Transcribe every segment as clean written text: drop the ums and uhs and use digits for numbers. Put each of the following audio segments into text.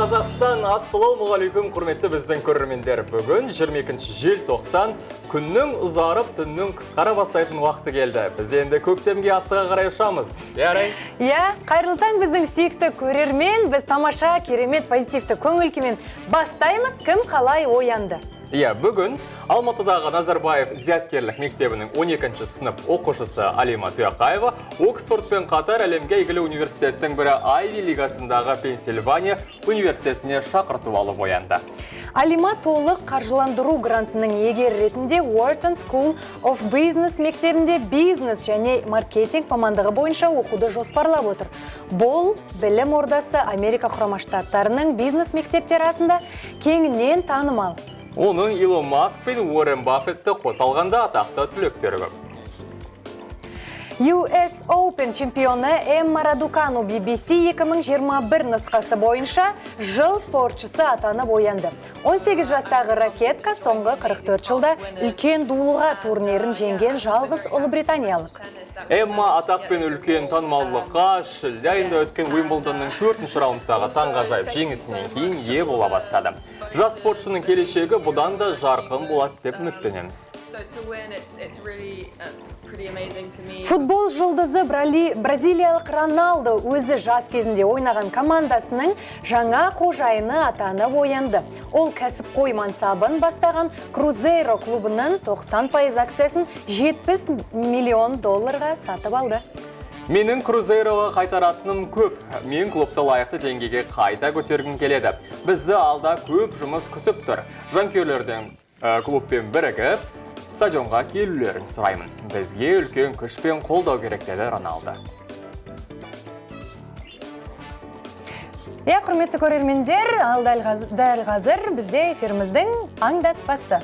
Қазақстан, ассалаумағалейкум, құрметті біздің көрермендер. Бүгін 22 желтоқсан, күннің ұзарып, түннің қысқара бастайтын уақыты келді. Біз енді көктемге асыға қарай ұшамыз. Қайырлы таң біздің сүйікті көрермен. Біз тамаша, керемет, позитивті көңіл күймен бастаймыз. Кім қалай оянды? Бүгін Алматыдағы Назарбаев зияткерлік мектебінің 12-ші сынып оқушысы Алима Тұяқаева Оксфордпен қатар әлемге әйгілі университеттің бірі Айви лигасындағы Пенсильвания университетіне шақырту алып оянды. Алима толық қаржыландыру грантының егер ретінде Wharton School of Business мектебінде бизнес және маркетинг мамандығы бойынша оқуды жоспарлап отыр. Бұл білім ордасы Америка құрама штаттарының бизнес мектептері арасында кеңінен танымал. Оның Илон Маск пен Уоррен Баффетті қосалғанда атақты түлектері көп. US Open чемпионы Эмма Радукану BBC 2021 нұсқасы бойынша жыл спортшысы атанып оянды. 18 жастағы ракетка соңғы 44 жылда үлкен дулыға турнирін жеңген жалғыз Ұлыбританиялық. Эмма атақ пен үлкен танымалдылыққа шілде айында өткен Уимблдонның 4-ші раундтағы таңғажайып жеңісінен кейін ие бола бастады. Жас спортшының келешегі бұдан да жарқын болады деп үміттенеміз. Футбол жұлдызы бразилиялық Роналдо өзі жас кезінде ойнаған командасының жаңа қожайыны атанып оянды. Ол кәсіпқой мансабын бастаған Крузейро клубының 90% акциясын $70 миллион сатып алды. Менің Крузейроға қайтаратыным көп. Мен клубты лайықты деңгейге қайта көтергім келеді. Бізді алда көп жұмыс күтіп тұр. Жанкүйерлердің клубпен бірігіп, стадионға келулерін сұраймын. Бізге үлкен күш пен қолдау керек деді Роналдо. Құрметті көрермендер, дәл қазір бізде эфиріміздің аңдатпасы.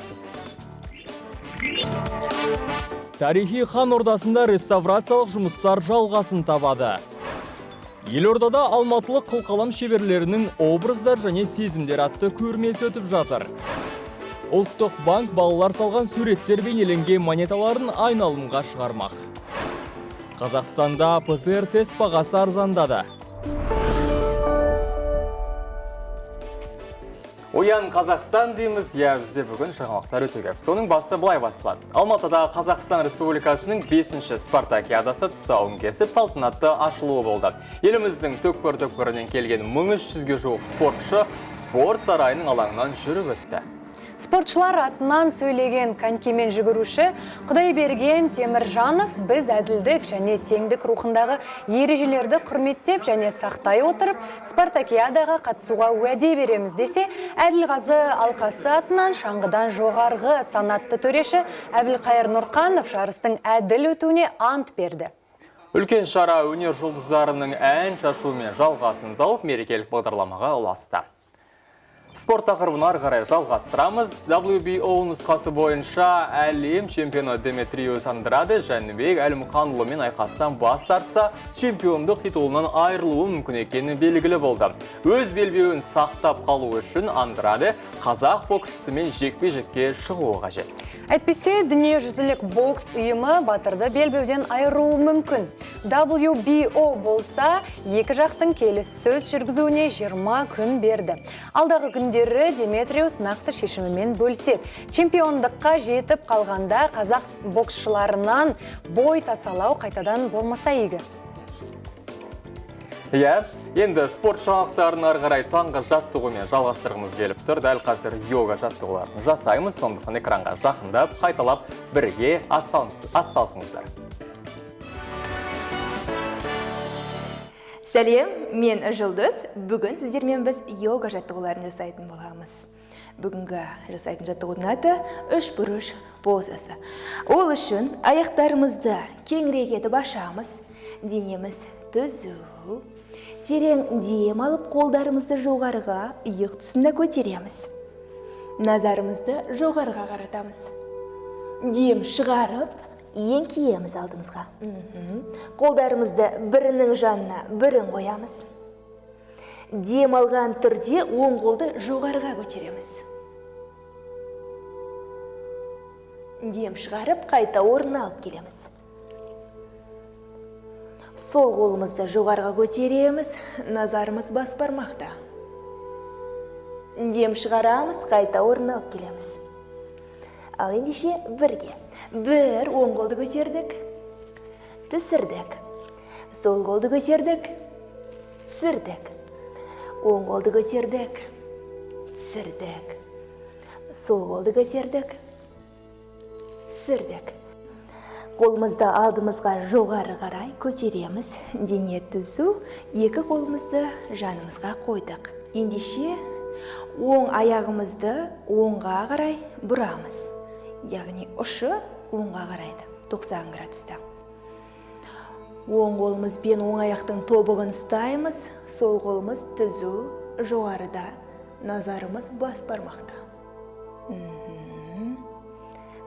Тарихи хан ордасында реставрациялық жұмыстар жалғасын табады. Елордада алматылық қылқалам шеберлерінің образдар және сезімдер атты көрмесі өтіп жатыр. Ұлттық банк балалар салған суреттер бейнеленген монеталарын айналымға шығармақ. Қазақстанда ПТР тест бағасы арзандады. Оян Қазақстан дейміз, бізде бүгін жаңалықтар өте көп. Соның басы былай басталады. Алматыда Қазақстан Республикасының 5-ші спартакиадасы тұсауын кесіп салтанатты ашылуы болды. Еліміздің түкпір-түкпірінен келген 1300-ге жуық спортшы спорт сарайының алаңынан жүріп өтті. Спортшылар атынан сөйлеген конькимен жүгіруші Құдайберген Теміржанов біз әділдік және теңдік рухындағы ережелерді құрметтеп және сақтай отырып, спартакиадаға қатысуға уәде береміз десе, Әділғазы алқасы атынан шаңғыдан жоғарғы санатты төреші Әбілқайыр Нұрқанов жарыстың әділ өтуіне ант берді. Үлкен шара өнер жұлдыздарының ән шашуымен жалғасын тауып мерекелік бағдарламаға ұласты. Спорт тақырыбын ары қарай жалғастырамыз. WBO нұсқасы бойынша әлем чемпионы Деметриус Андраде Жәнібек Әлімханұлымен айқастан бас тартса, чемпиондық титулынан айырылуы мүмкін екені белгілі болды. Өз белбеуін сақтап қалу үшін Андраде қазақ боксшысымен жекпе-жекке шығуы қажет. Әйтпесе, дүниежүзілік бокс ұйымы батырды белбеуден айыруы мүмкін. WBO болса, екі жақтың келіссөз жүргізуіне 20 күн берді. Алдағы күндері Деметриус нақты шешімімен бөлсек. Чемпиондыққа жетіп қалғанда қазақ боксшыларынан бой тасалау қайтадан болмаса игі. Енді спорт жаңалықтарын ары қарай таңғы жаттығумен жалғастырғымыз келіп тұр. Дәл қазір йога жаттығуларын жасаймыз, сондықтан экранға жақындап, қайталап бірге атсалысыңыздар. Сәлем, мен Жұлдыз. Бүгін сіздермен біз йога жаттығуларын жасайтын боламыз. Бүгінгі жасайтын жаттығудың аты 3 бұрыш позасы. Ол үшін аяқтарымызды кеңірек етіп ашамыз, денеміз түзу. Терең дем алып, қолдарымызды жоғарыға, иық тұсында көтереміз. Назарымызды жоғарыға қаратамыз. Дем шығарып, еңкейеміз алдымызға. Қолдарымызды бірінің жанына бірін қоямыз. Дем алған түрде оң қолды жоғарыға көтереміз. Дем шығарып, қайта орнына алып келеміз. Сол қолымызды жоғарыға көтереміз, назарымыз бас бармақта. дем шығарамыз, қайта орнына алып келеміз. Ал ендеше бірге. Бір, оң қолды көтердік, түсірдік. Сол қолды көтердік, түсірдік. Оң қолды көтердік, түсірдік. Сол қолды көтердік, түсірдік. Қолымызды алдымызға жоғары қарай көтереміз. Дене түзу, екі қолымызды жанымызға қойдық. Ендеше оң аяғымызды оңға қарай бұрамыз. Яғни ұшы оңға қарайды, 90 градуста. Оң қолымызбен оң аяқтың тобығын ұстаймыз, сол қолымыз түзу, жоғарыда, назарымыз бас бармақта.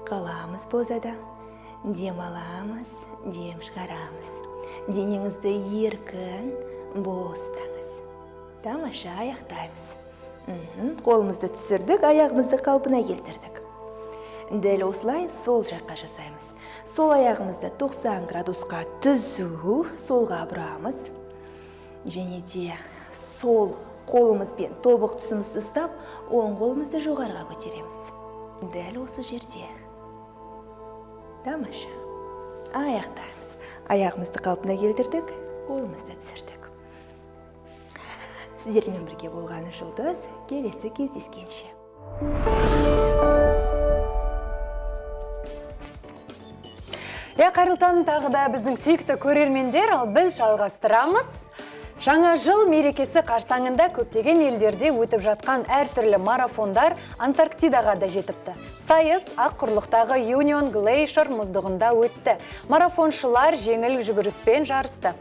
Қаламыз позада, дем аламыз, дем шығарамыз. Денеңізді еркін бостаңыз. Тамаша, аяқтаймыз. Қолымызды түсірдік, аяғымызды қалпына келтірдік. Дәл осылай сол жаққа жасаймыз. Сол аяғымызды 90 градусқа түзу, солға бұрамыз. Және де сол қолымызбен тобық тұсымызды ұстап, оң қолымызды жоғарға көтереміз. Дәл осы жерде. Тамаша. Аяқтаймыз. Аяғымызды қалпына келтірдік, қолымызды түсірдік. Сіздермен бірге болғаны Жұлдыз, келесі кездескенше. Қайырлы таң, тағы да біздің сүйікті көрермендер, ал біз жалғастырамыз. Жаңа жыл мерекесі қарсаңында көптеген елдерде өтіп жатқан әртүрлі марафондар Антарктидаға да жетіпті. Сайыс ақ құрлықтағы Union Glacier мұздығында өтті. Марафоншылар жеңіл жүгіріспен жарысты.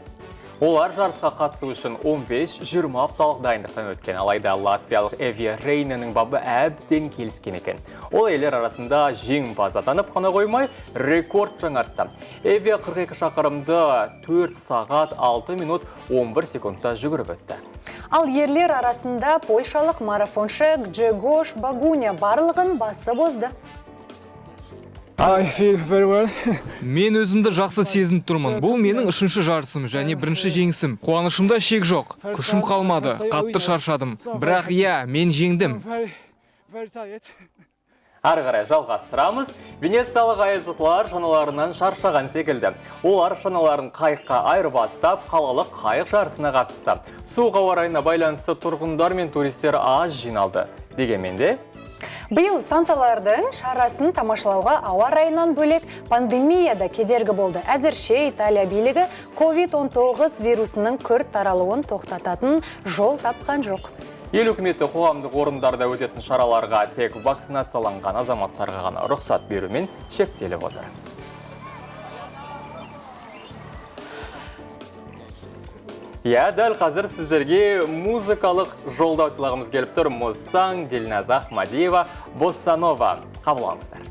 Олар жарысқа қатысу үшін 15-20 апталық дайындықтан өткен. Алайда латвиялық Evija Reinenің бабы әбден келіскен екен. Ол елдер арасында жеңімпаз атанып қана қоймай, рекорд жаңартты. Evija 42 шақырымды 4 сағат 6 минут 11 секундта жүгіріп өтті. Ал ерлер арасында польшалық марафоншы Grzegorz Bagunia барлығын басы бозды. I feel very well. Мен өзімді жақсы сезініп тұрмын. Бұл менің үшінші жарысым және бірінші жеңісім. Қуанышымда шек жоқ. Күшім қалмады. Қатты шаршадым. Бірақ мен жеңдім. Ары қарай жалғастырамыз. Венециялық аяздықлар шаналарынан шаршаған секілді. Олар шаналарын қайыққа айырбастап, қалалық қайық жарысына қатысты. Суға орайына байланысты тұрғындар мен туристер аз жиналды. Дегенмен де Биыл Санталардың шарасын тамашалауға ауа райынан бөлек пандемия да кедергі болды. Әзірше Италия билігі COVID-19 вирусының күрт таралуын тоқтататын жол тапқан жоқ. Ел үкіметі қоғамдық орындарда өтетін шараларға тек вакцинацияланған азаматтарға ғана рұқсат берумен шектеліп отыр. Дәл қазір сіздерге музыкалық жолдау сыйлағымыз келіп тұр. Мустang, Дильназ Ахмадиева, Босса Нова. Қабыл алыңыздар.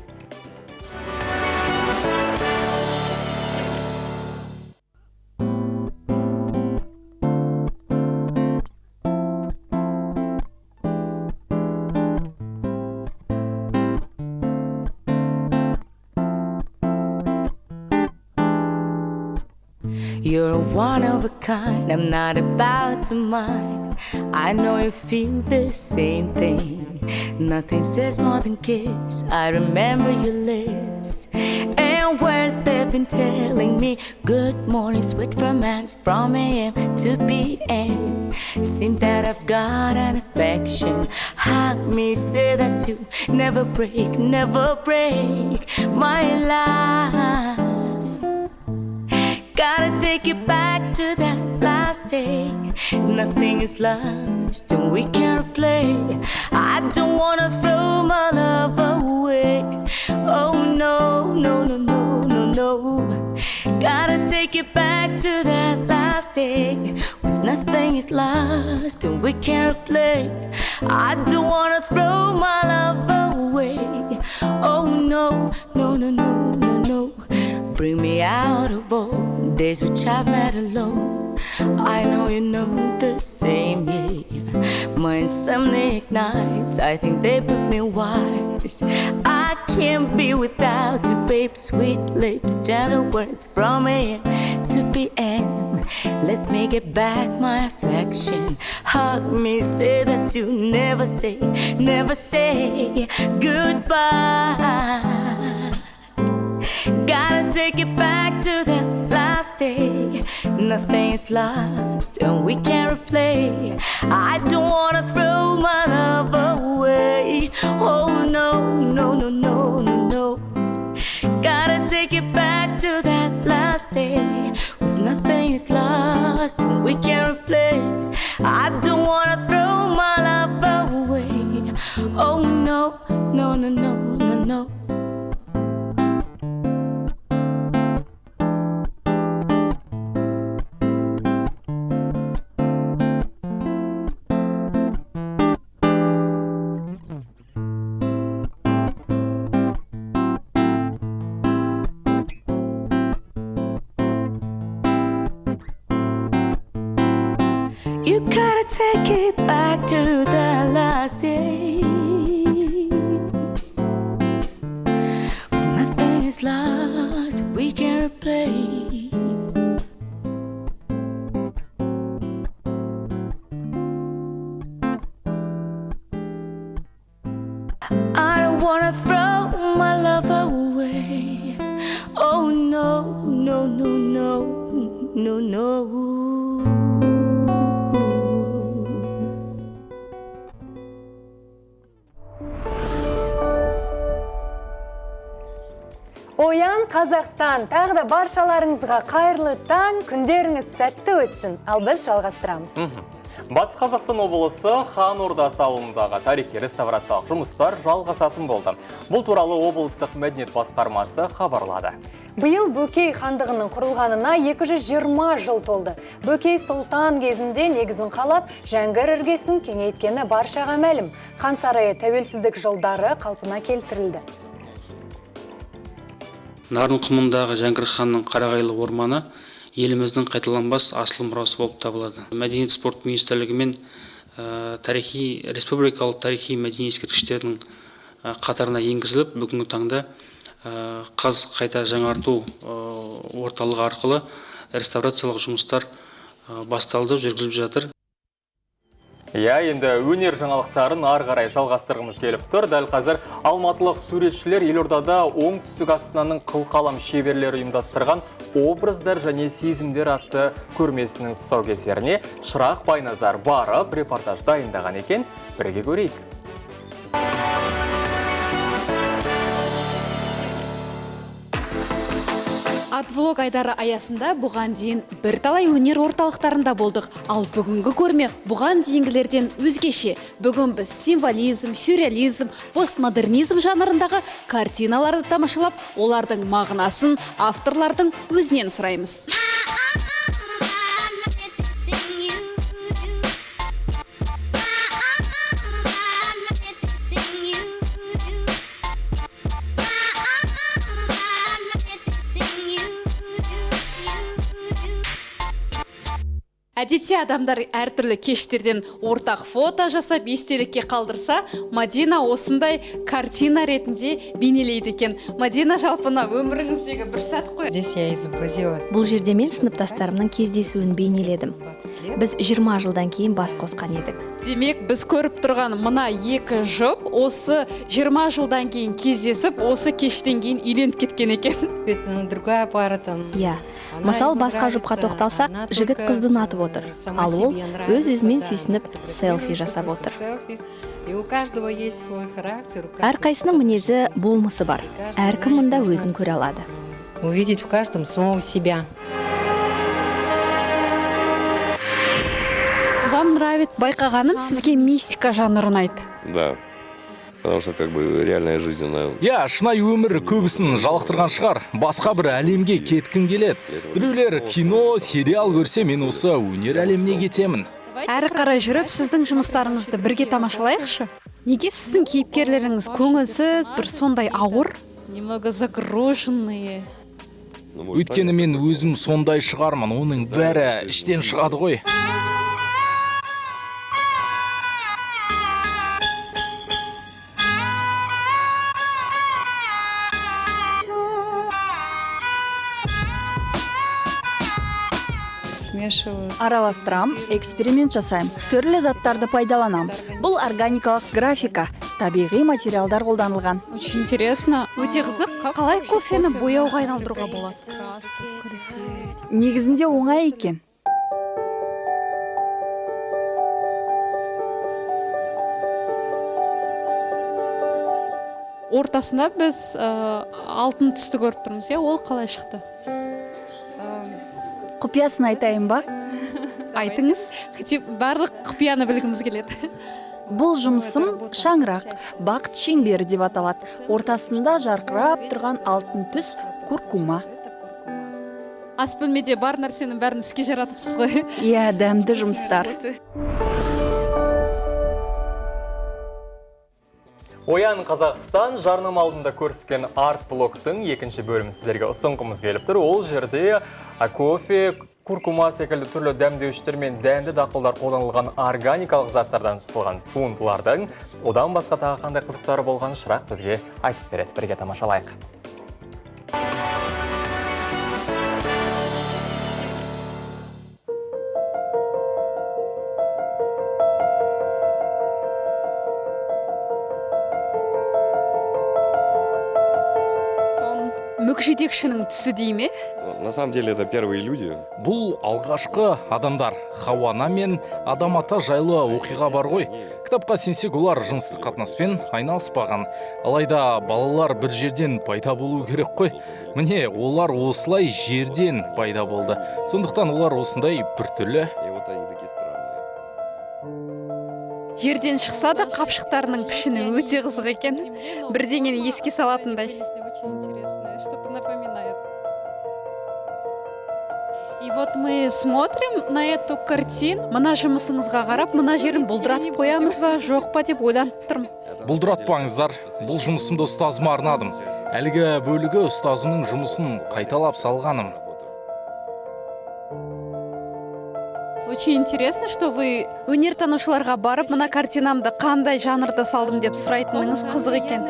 You're one of a kind, I'm not about to mind. I know you feel the same thing. Nothing says more than kiss. I remember your lips and words they've been telling me. Good morning, sweet romance from AM to PM. Seems that I've got an affection. Hug me, say that you never break my life. Gotta take you back to that last day. Nothing is lost and we can't play. I don't wanna throw my love away. Oh no, no, no, no, no, no. Gotta take you back to that last day. With nothing is lost and we can't play. I don't wanna throw my love away. Oh no, no, no, no, no, no. Bring me out of all days which I've met alone. I know you know the same, yeah. My insomnia ignites, I think they put me wise. I can't be without you, babe. Sweet lips, gentle words from AM to PM. Let me get back my affection. Hug me, say that you never say goodbye. Gotta take it back to that last day. Nothing's lost and we can't replay. I don't wanna throw my love away. Oh no, no, no, no, no, no. Gotta take it back to that last day. With nothing is lost and we can't replay. I don't wanna throw my love away. Oh no, no, no, no, no, no. You gotta take it back to the last day. With nothing is lost, we can replay. I don't wanna throw my love away. Oh no, no, no, no, no, no. Оян Қазақстан, тағы да баршаларыңызға қайырлы таң, күндеріңіз сәтті өтсін. Ал біз жалғастырамыз. Батыс Қазақстан облысы Хан Ордасы ауылындағы тарихи реставрациялық жұмыстар жалғасатын болды. Бұл туралы облыстық мәдениет басқармасы хабарлады. Биыл Бөкей хандығының құрылғанына 220 жыл толды. Бөкей сұлтан кезінде негізін қалап, жәңгір іргесін кеңейткені баршаға мәлім. Хан сарайы тәуелсіздік жылдары қалпына келтірілді. Нарын құмындағы Жәңгір ханның Қарағайлы орманы еліміздің қайталанбас асыл мұрасы болып табылады. Мәдениет спорт министрлігі мен республикалық тарихи мәдени ескерткіштердің қатарына енгізіліп, бүгінгі таңда қаз қайта жаңарту орталығы арқылы реставрациялық жұмыстар басталды, жүргізіліп жатыр. Енді өнер жаңалықтарын ары қарай жалғастырғымыз келіп тұр. Дәл қазір алматылық суретшілер елордада оңтүстік Астананың қылқалам шеберлері ұйымдастырған образдар және сезімдер атты көрмесінің тұсаукесеріне Шырақ Байназар барып репортаж дайындаған екен. Бірге көрейік. Арт-влог айдары аясында бұған дейін бірталай өнер орталықтарында болдық. Ал бүгінгі көрме бұған дейінгілерден өзгеше. Бүгін біз символизм, сюрреализм, постмодернизм жанрындағы картиналарды тамашалап, олардың мағынасын авторлардың өзінен сұраймыз. Әдетте адамдар әртүрлі кештерден ортақ фото жасап естелікке қалдырса, Мадина осындай картина ретінде бейнелейді екен. Мадина, жалпына өміріңіздегі бір сәт қой. Бұл жерде мен сыныптастарымның кездесуін бейнеледім. Біз 20 жылдан кейін бас қосқан едік. Демек, біз көріп тұрған мына екі жұп осы 20 жылдан кейін кездесіп, осы кештен кейін үйленіп кеткен екен. Иә. Мысал, басқа жұпқа тоқталсақ, жігіт қызды ұнатып отыр. Ал ол өз-өзімен сүйсініп селфи жасап отыр. Әрқайсының мінезі болмысы бар. Әркім мұнда өзін көре алады. Увидеть в каждом самого себя. Вам нравится? Байқағаным, сізге мистика жанры ұнайды. Да. Потому что реальная жизнь, Я, шынайы өмір көбісін жалықтырған шығар. Басқа бір әлемге кеткім келеді. Біреулер кино, сериал көрсе, мен осы өнер әлеміне кетемін. Әрі қарай жүріп, сіздің жұмыстарыңызды бірге тамашалайықшы. Неге сіздің кейіпкерлеріңіз көңілсіз, бір сондай ауыр? Немного загруженные. Өйткені мен өзім сондай шығармын, оның бәрі іштен шығады ғой. смешиваю. Араластырам, эксперимент жасайм, түрлі заттарды пайдаланам. Бұл органикалық графика, табиғи материалдар қолданылған. Очень интересно. Өте қызық. Қалай кофені бояуға айналдыруға болады? Негізінде оңай екен. Ортасында біз алтын түсті көріп тұрмыз, ол қалай шықты? Құпиясын айтайын ба? Айтыңыз. Барлық құпияны білгіміз келеді. Бұл жұмысым шаңырақ, бақыт шеңбері деп аталады. Ортасында жарқырап тұрған алтын түс куркума. Ас бөлмеде бар нәрсенің бәрін іске жаратыпсыз ғой. Иә, дәмді жұмыстар. Оян Қазақстан жарнама алдында көрсеткен арт-блоктың екінші бөлімін сіздерге ұсынғымыз келіп тұр. Ол жерде кофе, куркума секілді түрлі дәмдеуіштер мен дәнді дақылдар қолданылған органикалық заттардан жасалған туындылардың одан басқа тағы қандай қызықтары болған Шырақ бізге айтып береді. Бірге тамашалайық. Мүкжетекшінің түсі дей ме? На самом деле это первые люди. Бұл алғашқы адамдар. Хауана мен адам ата жайлы оқиға бар ғой. Кітапқа сенсек, олар жыныстық қатынаспен айналыспаған. Алайда балалар бір жерден пайда болу керек қой. Міне, олар осылай жерден пайда болды. Сондықтан олар осындай біртүрлі. Жерден шықса да қапшықтарының пішіні өте қызық екен. Бірдеңені еске салатындай. Что-то напоминает. И вот мы смотрим на эту картину. Мына жұмысыңызға қарап, мына жерін бұлдыратып қоямыз ба, жоқ па деп ойланып тұрмын. Бұлдыратпаңыздар. Бұл жұмысымды ұстазыма арнадым. Әлгі бөлігі ұстазымның жұмысын қайталап салғаным. Очень интересно, что вы өнертанушыларға барып, мына картинамды қандай жанрда салдым деп сұрайтыныңыз қызық екен.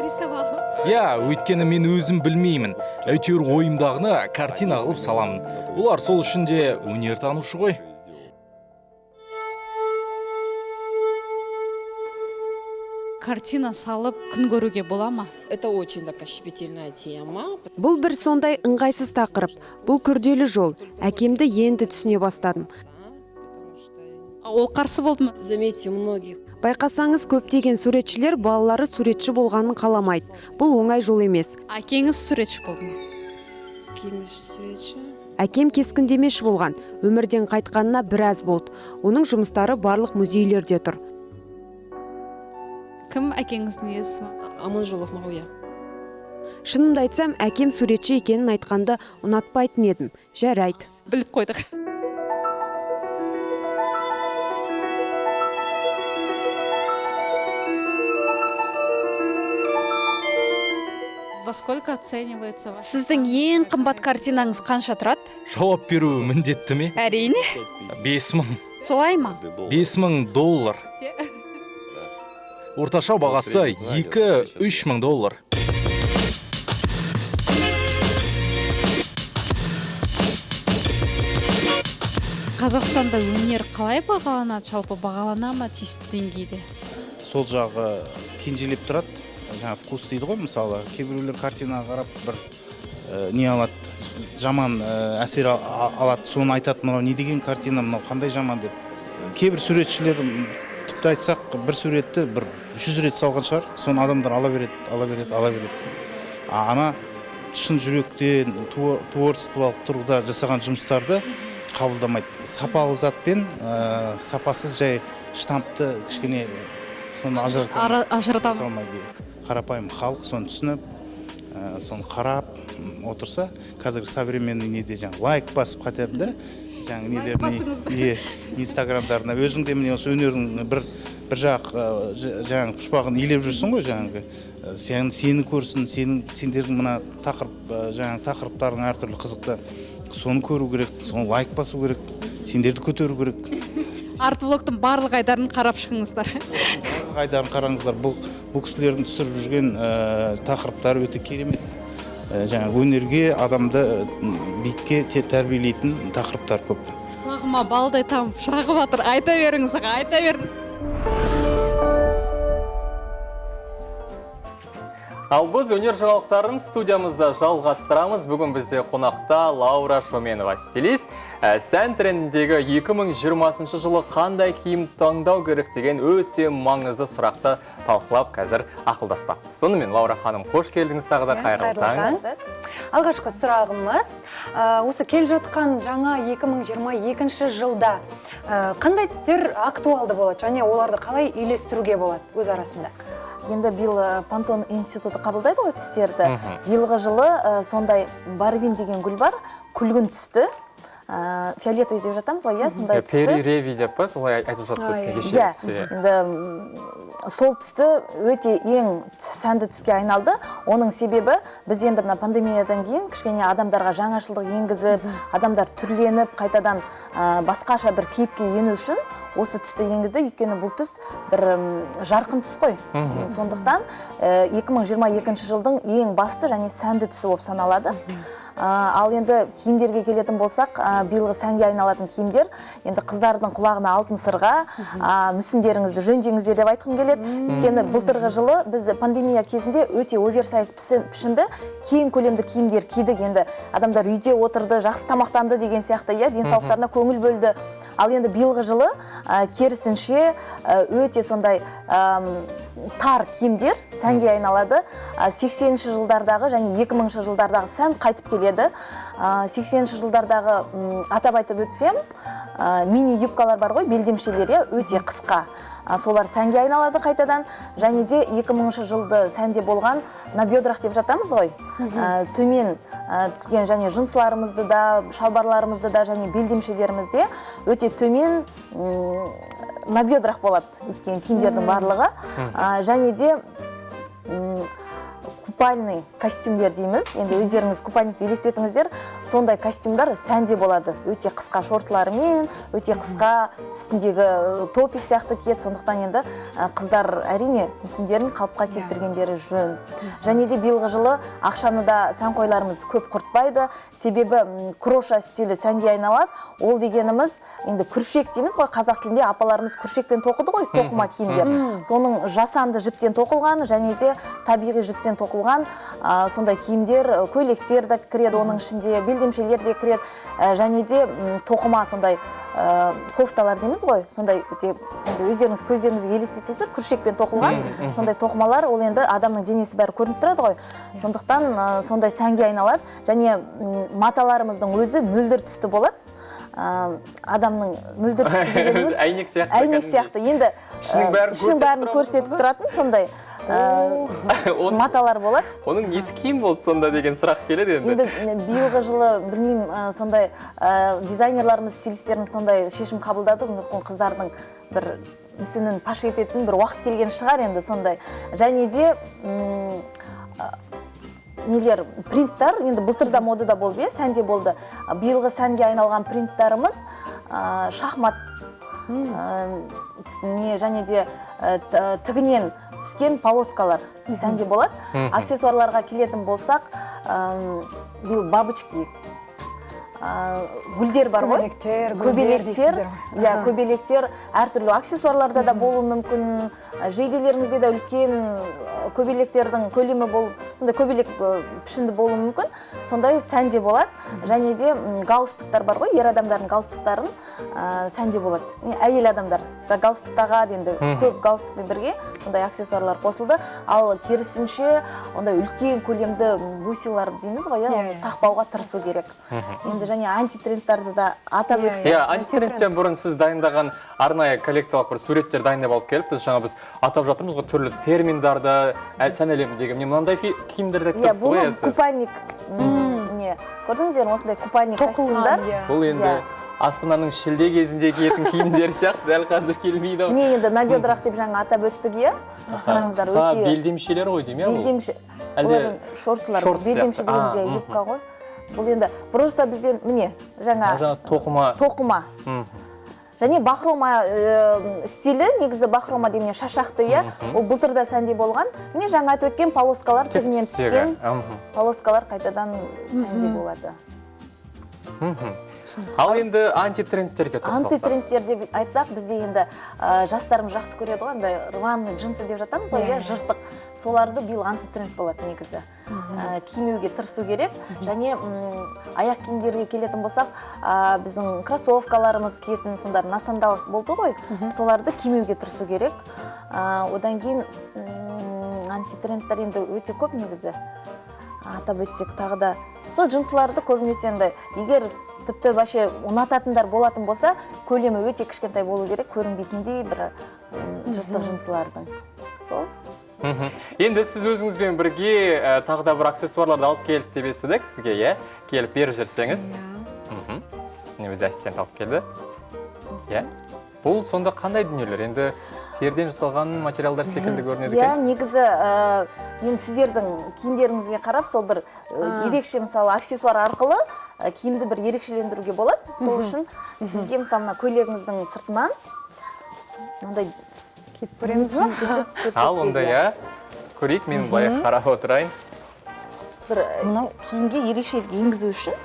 Я, өйткені мен өзім білмеймін. Әйтеуір ойымдағыны картина қылып саламын. Олар сол үшін де өнертанушы ғой. Картина салып күн көруге бола ма? Это очень такая щепетильная тема. Бұл бір сондай ыңғайсыз тақырып. Бұл күрделі жол. Әкемді енді түсіне бастадым. Ол қарсы болды ма? Заметьте, многих. Байқасаңыз, көптеген суретшілер балалары суретші болғанын қаламайды. Бұл оңай жол емес. Әкеңіз суретші болды ма? Әкеңіз суретші? Әкем кескіндемеші болған. Өмірден қайтқанына біраз болды. Оның жұмыстары барлық музейлерде тұр. Кім әкеңіздің есімі? Аманжолов Мағауия. Шынымды айтсам, әкем суретші екенін айтқанды ұнатпайтын едім. Жарайды. Біліп қойдық. Во сколько оценивается? Сіздің ең қымбат картинаңыз қанша тұрады? Жауап беру міндетті ме? Әрине. 5000. Солай ма? $5000. Орташа бағасы 2-3 доллар. Қазақстанда өнер қалай бағаланады? Жалпы бағалана ма тиісті деңгейде? Сол жағы кенжелеп тұрады. Жаңа вкус дейді ғой, мысалы, кейбіреулер картина қарап бір не алады, жаман әсер алады, соны айтады, мынау не деген картина, мынау қандай жаман деп. Кейбір суретшілер тіпті айтсақ, бір суретті бір 100 рет салған шығар, соны адамдар ала береді. Ана шын жүректен, творчестволық тұрғыда жасаған жұмыстарды қабылдамайды. Сапалы затпен сапасыз жай штампты кішкене соны ажырата алмайды. Қарапайым халық соны түсініп, соны қарап отырса, қазіргі современный неде жаңа лайк басып қатады да, жаңа нелеріне, инстаграмдарына өзіңде міне осы өнердің бір жақ жаңа пұшпағын илеп жүрсің ғой, жаңағы сені көрсін, сендердің мына тақырыптарың әртүрлі қызықты, соны көру керек, соны лайк басу керек, сендерді көтеру керек. Арт-блоктың барлық айдарын қарап шығыңыздар. Айдарын қараңыздар. Бұл кісілердің түсіріп жүрген тақырыптары өте керемет. Өнерге, адамды биікке тәрбиелейтін тақырыптар көп. құлағыма балдай там шағып жатыр. Айта беріңіз, айта беріңіз. Ал біз өнер жаңалықтарын студиямызда жалғастырамыз. Бүгін бізде қонақта Лаура Шоменова, стилист. Сән трендіндегі 2020 жылы қандай киім таңдау керек деген өте маңызды сұрақты талқылап қазір ақылдаспақпыз. Сонымен, Лаура ханым, қош келдіңіз тағы да, қайырлы таң. Алғашқы сұрағымыз, осы кел жатқан жаңа 2022 жылда қандай түстер актуалды болады, және оларды қалай үйлестіруге болады өз арасында? Енді биыл Пантон институты қабылдайды ғой түстерді. Биылғы жылы сондай барвин деген гүл бар, күлгін түсті. Фиолетовый деп жатамыз ғой, сондай түсті. Пери-реви деп па, солай айтып жатып кеше. Енді сол түсті өте ең сәнді түске айналды. Оның себебі біз енді мына пандемиядан кейін кішкене адамдарға жаңашылдық енгізіп, адамдар түрленіп, қайтадан басқаша бір кейіпке ену үшін осы түсті енгізді. Өйткені бұл түс бір жарқын түс қой. Сондықтан 2022 жылдың ең басты және сәнді түсі болып саналады. Ал енді киімдерге келетін болсақ, биылғы сәнге айналатын киімдер, енді қыздардың құлағына алтын сырға, мүсіндеріңізді жөндеңіздер деп айтқым келеді. Өйткені былтырғы жылы біз пандемия кезінде өте оверсайз пішінді, кең көлемді киімдер кидік. Енді адамдар үйде отырды, жақсы тамақтанды деген сияқты, денсаулықтарына көңіл бөлді. Ал енді биылғы жылы керісінше өте сондай тар киімдер сәнге айналады. 80-ші жылдардағы және 2000-ші жылдардағы сән қайтып келеді. 80-ші жылдардағы атап айтып өтсем, мини юбкалар бар ғой, белдемшелері өте қысқа. Солар сәнге айналады қайтадан. Және де 2000-ші жылды сәнде болған на бедрах деп жатамыз ғой. Төмен түскен және жынсларымызды да, шалбарларымызды да және белдемшелерімізде өте төмен на бедрах болады өткен киімдердің барлығы. Және де купальный костюмдер дейміз. Енді өздеріңіз купальникті елестетіңіздер, сондай костюмдар сәнде болады. Өте қысқа шортларымен, өте қысқа үстіндегі топик сияқты киеді. Сондықтан енді қыздар әрине мүсіндерін қалыпқа келтіргендері жөн. Және де биылғы жылы ақшаны да сәнқойларымыз көп құртпайды. Себебі кроша стилі сәнге айналады. Ол дегеніміз енді күршек дейміз ғой, қазақ тілінде апаларымыз күршекпен тоқыды ғой, тоқыма киімдер. Соның жасанды жіптен тоқылған және де табиғи жіптен тоқылған сондай киімдер, көйлектер де кіреді, оның ішінде белдемшелер де кіреді, және де тоқыма сондай кофталар дейміз ғой, сондай өздеріңіз көздеріңізге елестетесіздер, күршекпен тоқылған сондай тоқымалар, ол енді адамның денесі бәрі көрініп тұрады ғой. Сондықтан сондай сәнге айналады, және маталарымыздың өзі мөлдір түсті болады. Адамның мөлдір түсті дегеніміз әйнек сияқты. Енді ішінің бәрін көрсетіп тұратын сондай маталар болады. Оның несі киім болды сонда деген сұрақ келеді енді. Енді биылғы жылы білмеймін, сондай дизайнерларымыз, стилистеріміз сондай шешім қабылдады. Мүмкін қыздардың бір мүсінін паш ететін бір уақыт келген шығар енді сондай. Және де нелер, принттар, енді былтырда модада болды, сәнде болды. Биылғы сәнге айналған принттарымыз шахмат және де тігінен түскен полоскалар сәнде болады. Аксессуарларға келетін болсақ, биыл бабочки, гүлдер бар ғой, көбелектер, әртүрлі аксессуарларда да болуы мүмкін, жейделеріңізде де үлкен көбелектердің көлемі болып, сондай көбелек пішінді болуы мүмкін, сондай сәнде болады. Және де галстуктар бар ғой, ер адамдардың галстуктарын сәнде болады. Әйел адамдар галстук тағады, енді көп галстукпен бірге сондай аксессуарлар қосылды. Ал керісінше ондай үлкен көлемді бусилар дейміз ғой, тақпауға тырысу керек. Енді және антитрендтарды да атап өтсек. Антитрендтен бұрын сіз дайындаған арнайы коллекциялық бір суреттер дайындап алып келіп, біз атап жатырмыз ғой түрлі терминдарды, сән әлеміндегі мынандай киімдерді тұрсыз ғой. Бұл купальник, көрдіңіздер, осындай купальник костюмдар. Бұл енді Астананың шілде кезінде киетін киімдер сияқты дәл қазір келмейді. Не енді на бедрах деп жаңа атап өттік, қараңыздар өте. Қысқа белдемшелер ғой дейм, белдемше. Олардың шортлар, белдемше дегеніміз юбка ғой. Бұл енді просто бізден міне жаңа тоқыма. Және бахрома стилі, негізі бахрома демен шашақты, ол былтырда сәнде болған. Міне жаңа айтып өткен полоскалар, тігінен түскен полоскалар қайтадан сәнде болады. Ал енді антитрендтерге тоқталсақ. Антитрендтер деп айтсақ, бізде енді жастарымыз жақсы көреді ғой, андай рваный джинсы деп жатамыз ғой, жыртық. Соларды биыл антитренд болады негізі. Кимеуге тырысу керек. Және аяқ киімдерге келетін болсақ, біздің кроссовкаларымыз киетін сондар насандалық болды ғой, соларды кимеуге тырысу керек. Одан кейін антитрендтер енді өте көп негізі. Атап өтсек тағы да сол джинсыларды көбінесе енді егер тіпті вообще ұнататындар болатын болса, көлемі өте кішкентай болу керек, көрінбейтіндей бір жыртық джинсылардың. Сол. Енді сіз өзіңізбен бірге тағы да бір аксессуарларды алып келіп деп естідік сізге, келіп беріп жүрсеңіз. Неміз ассистент алып келді. Бұл сонда қандай дүниелер? Енді терден жасалған материалдар секілді көрінеді екен? Негізі енді сіздердің киімдеріңізге қарап, сол бір ерекше мысалы аксессуар арқылы киімді бір ерекшелендіруге болады. Сол үшін сізге мысалы көйлегіңіздің сыртынан мынандай киіп көреміз ба? Ал онда көрейік, мен былай қарап отырайын. Бір киімге ерекшелік енгізу үшін.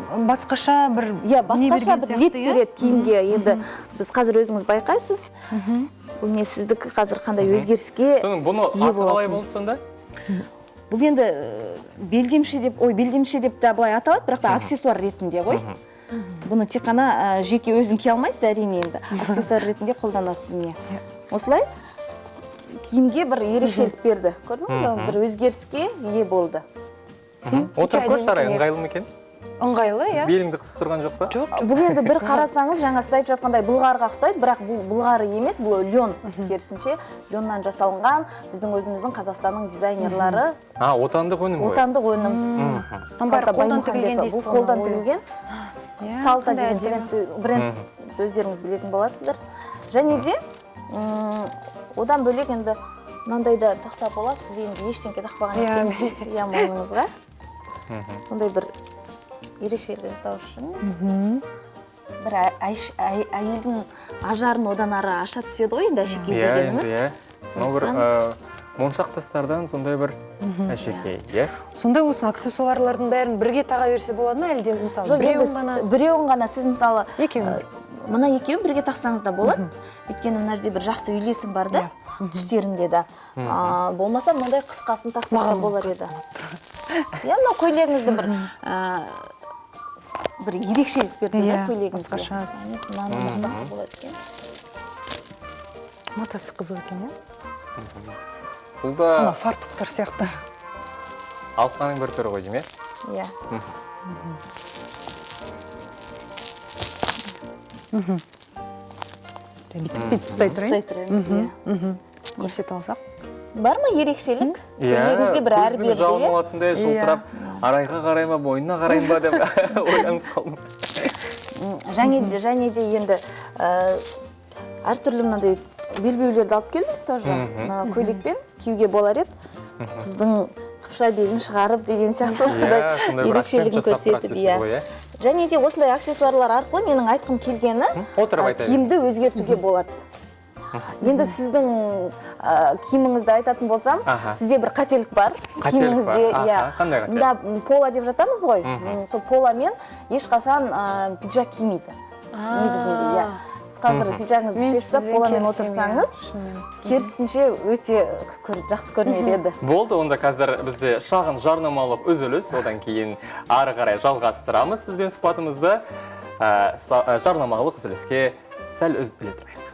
Басқаша бір леп береді киімге. Енді біз қазір өзіңіз байқайсыз. Бұл сіздікі қазір қандай өзгеріске ие болады. Бұны аты қалай болды сонда? Бұл енді белдемше деп те былай аталады, бірақ та аксессуар ретінде ғой. Бұны тек қана жеке өзің кие алмайсыз, әрине енді. Аксессуар ретінде қолданасыз не. Осылай киімге бір ерекшелік берді. Көрдің бе? Бір өзгеріске ие болды. Отырып көрші арай, ыңғайлы ма екен? Ыңғайлы, Беліңді қысып тұрған жоқ па? Жоқ. Бұл енді бір қарасаңыз, жаңа сіз айтып жатқандай былғарға ұқсайды, бірақ бұл былғары емес, бұл лен. Керісінше леннан жасалынған біздің өзіміздің Қазақстанның дизайнерлары. Отандық өнім ғой? Отандық өнім. Бұл қолдан тігілген. Салта деген бренд өздеріңіз білетін боларсыздар. Және де одан бөлек енді мынандайда тақса болады, сіз енді ештеңке тақпаған екенсіз мойныңызға. Сондай бір ерекшелік жасау үшін бір әйелдің ажарын одан ары аша түседі ғой, енді әшекей дегеніміз. Сонау бір моншақ тастардан сондай бір әшекей, Сонда осы аксессуарлардың бәрін бірге таға берсе болады ма, әлде мысалы біреуін ғана сіз мысалы мына екеуін бірге тақсаңыз да болады. Өйткені мына жерде бір жақсы үйлесім бар да, түстерінде де. Болмаса мынандай қысқасын тақсақ та болар еді. Мына көйлегіңізді бір ерекшелік берді, көйлегіңізге. Мынаны тақсақ та болады екен. Матасы қызық екен, Бұл да фартуктар сияқты. алқаның бір түрі ғой, дейме? Бүйтіп ұстай тұрайыз. Көрсет алсақ. Бар ма ерекшелік? Көйлегіңізге бір әрі берді, жалын алатындай жылтырап, арайға қарай ма, бойына қарай ма деп ойланып қалдым. Және де енді әртүрлі мынандай белбеулерді алып келдім, тоже көйлекпен киюге болар еді. Қыздың қыпша белін шығарып деген сияқты осындай ерекшелігін көрсетіп. Және де осындай аксессуарлар арқылы менің айтқым келгені киімді өзгертуге болады. Енді сіздің киіміңізді айтатын болсам, сізде бір қателік бар. Қателік бар? Қандай қателік? Пола деп жатамыз ғой. Сол поламен ешқасан пиджак кимейді. Негізінде, Сіз қазір пиджагыңызды шешіп, поламен отырсаңыз, керісінше өте жақсы көрінер еді. Болды, онда қазір бізде шағын жарнамалық үзіліс, одан кейін ары қарай жалғастырамыз сізбен сұхбатымызды. Жарнамалық үзіліске сәл үзіле тұрайық.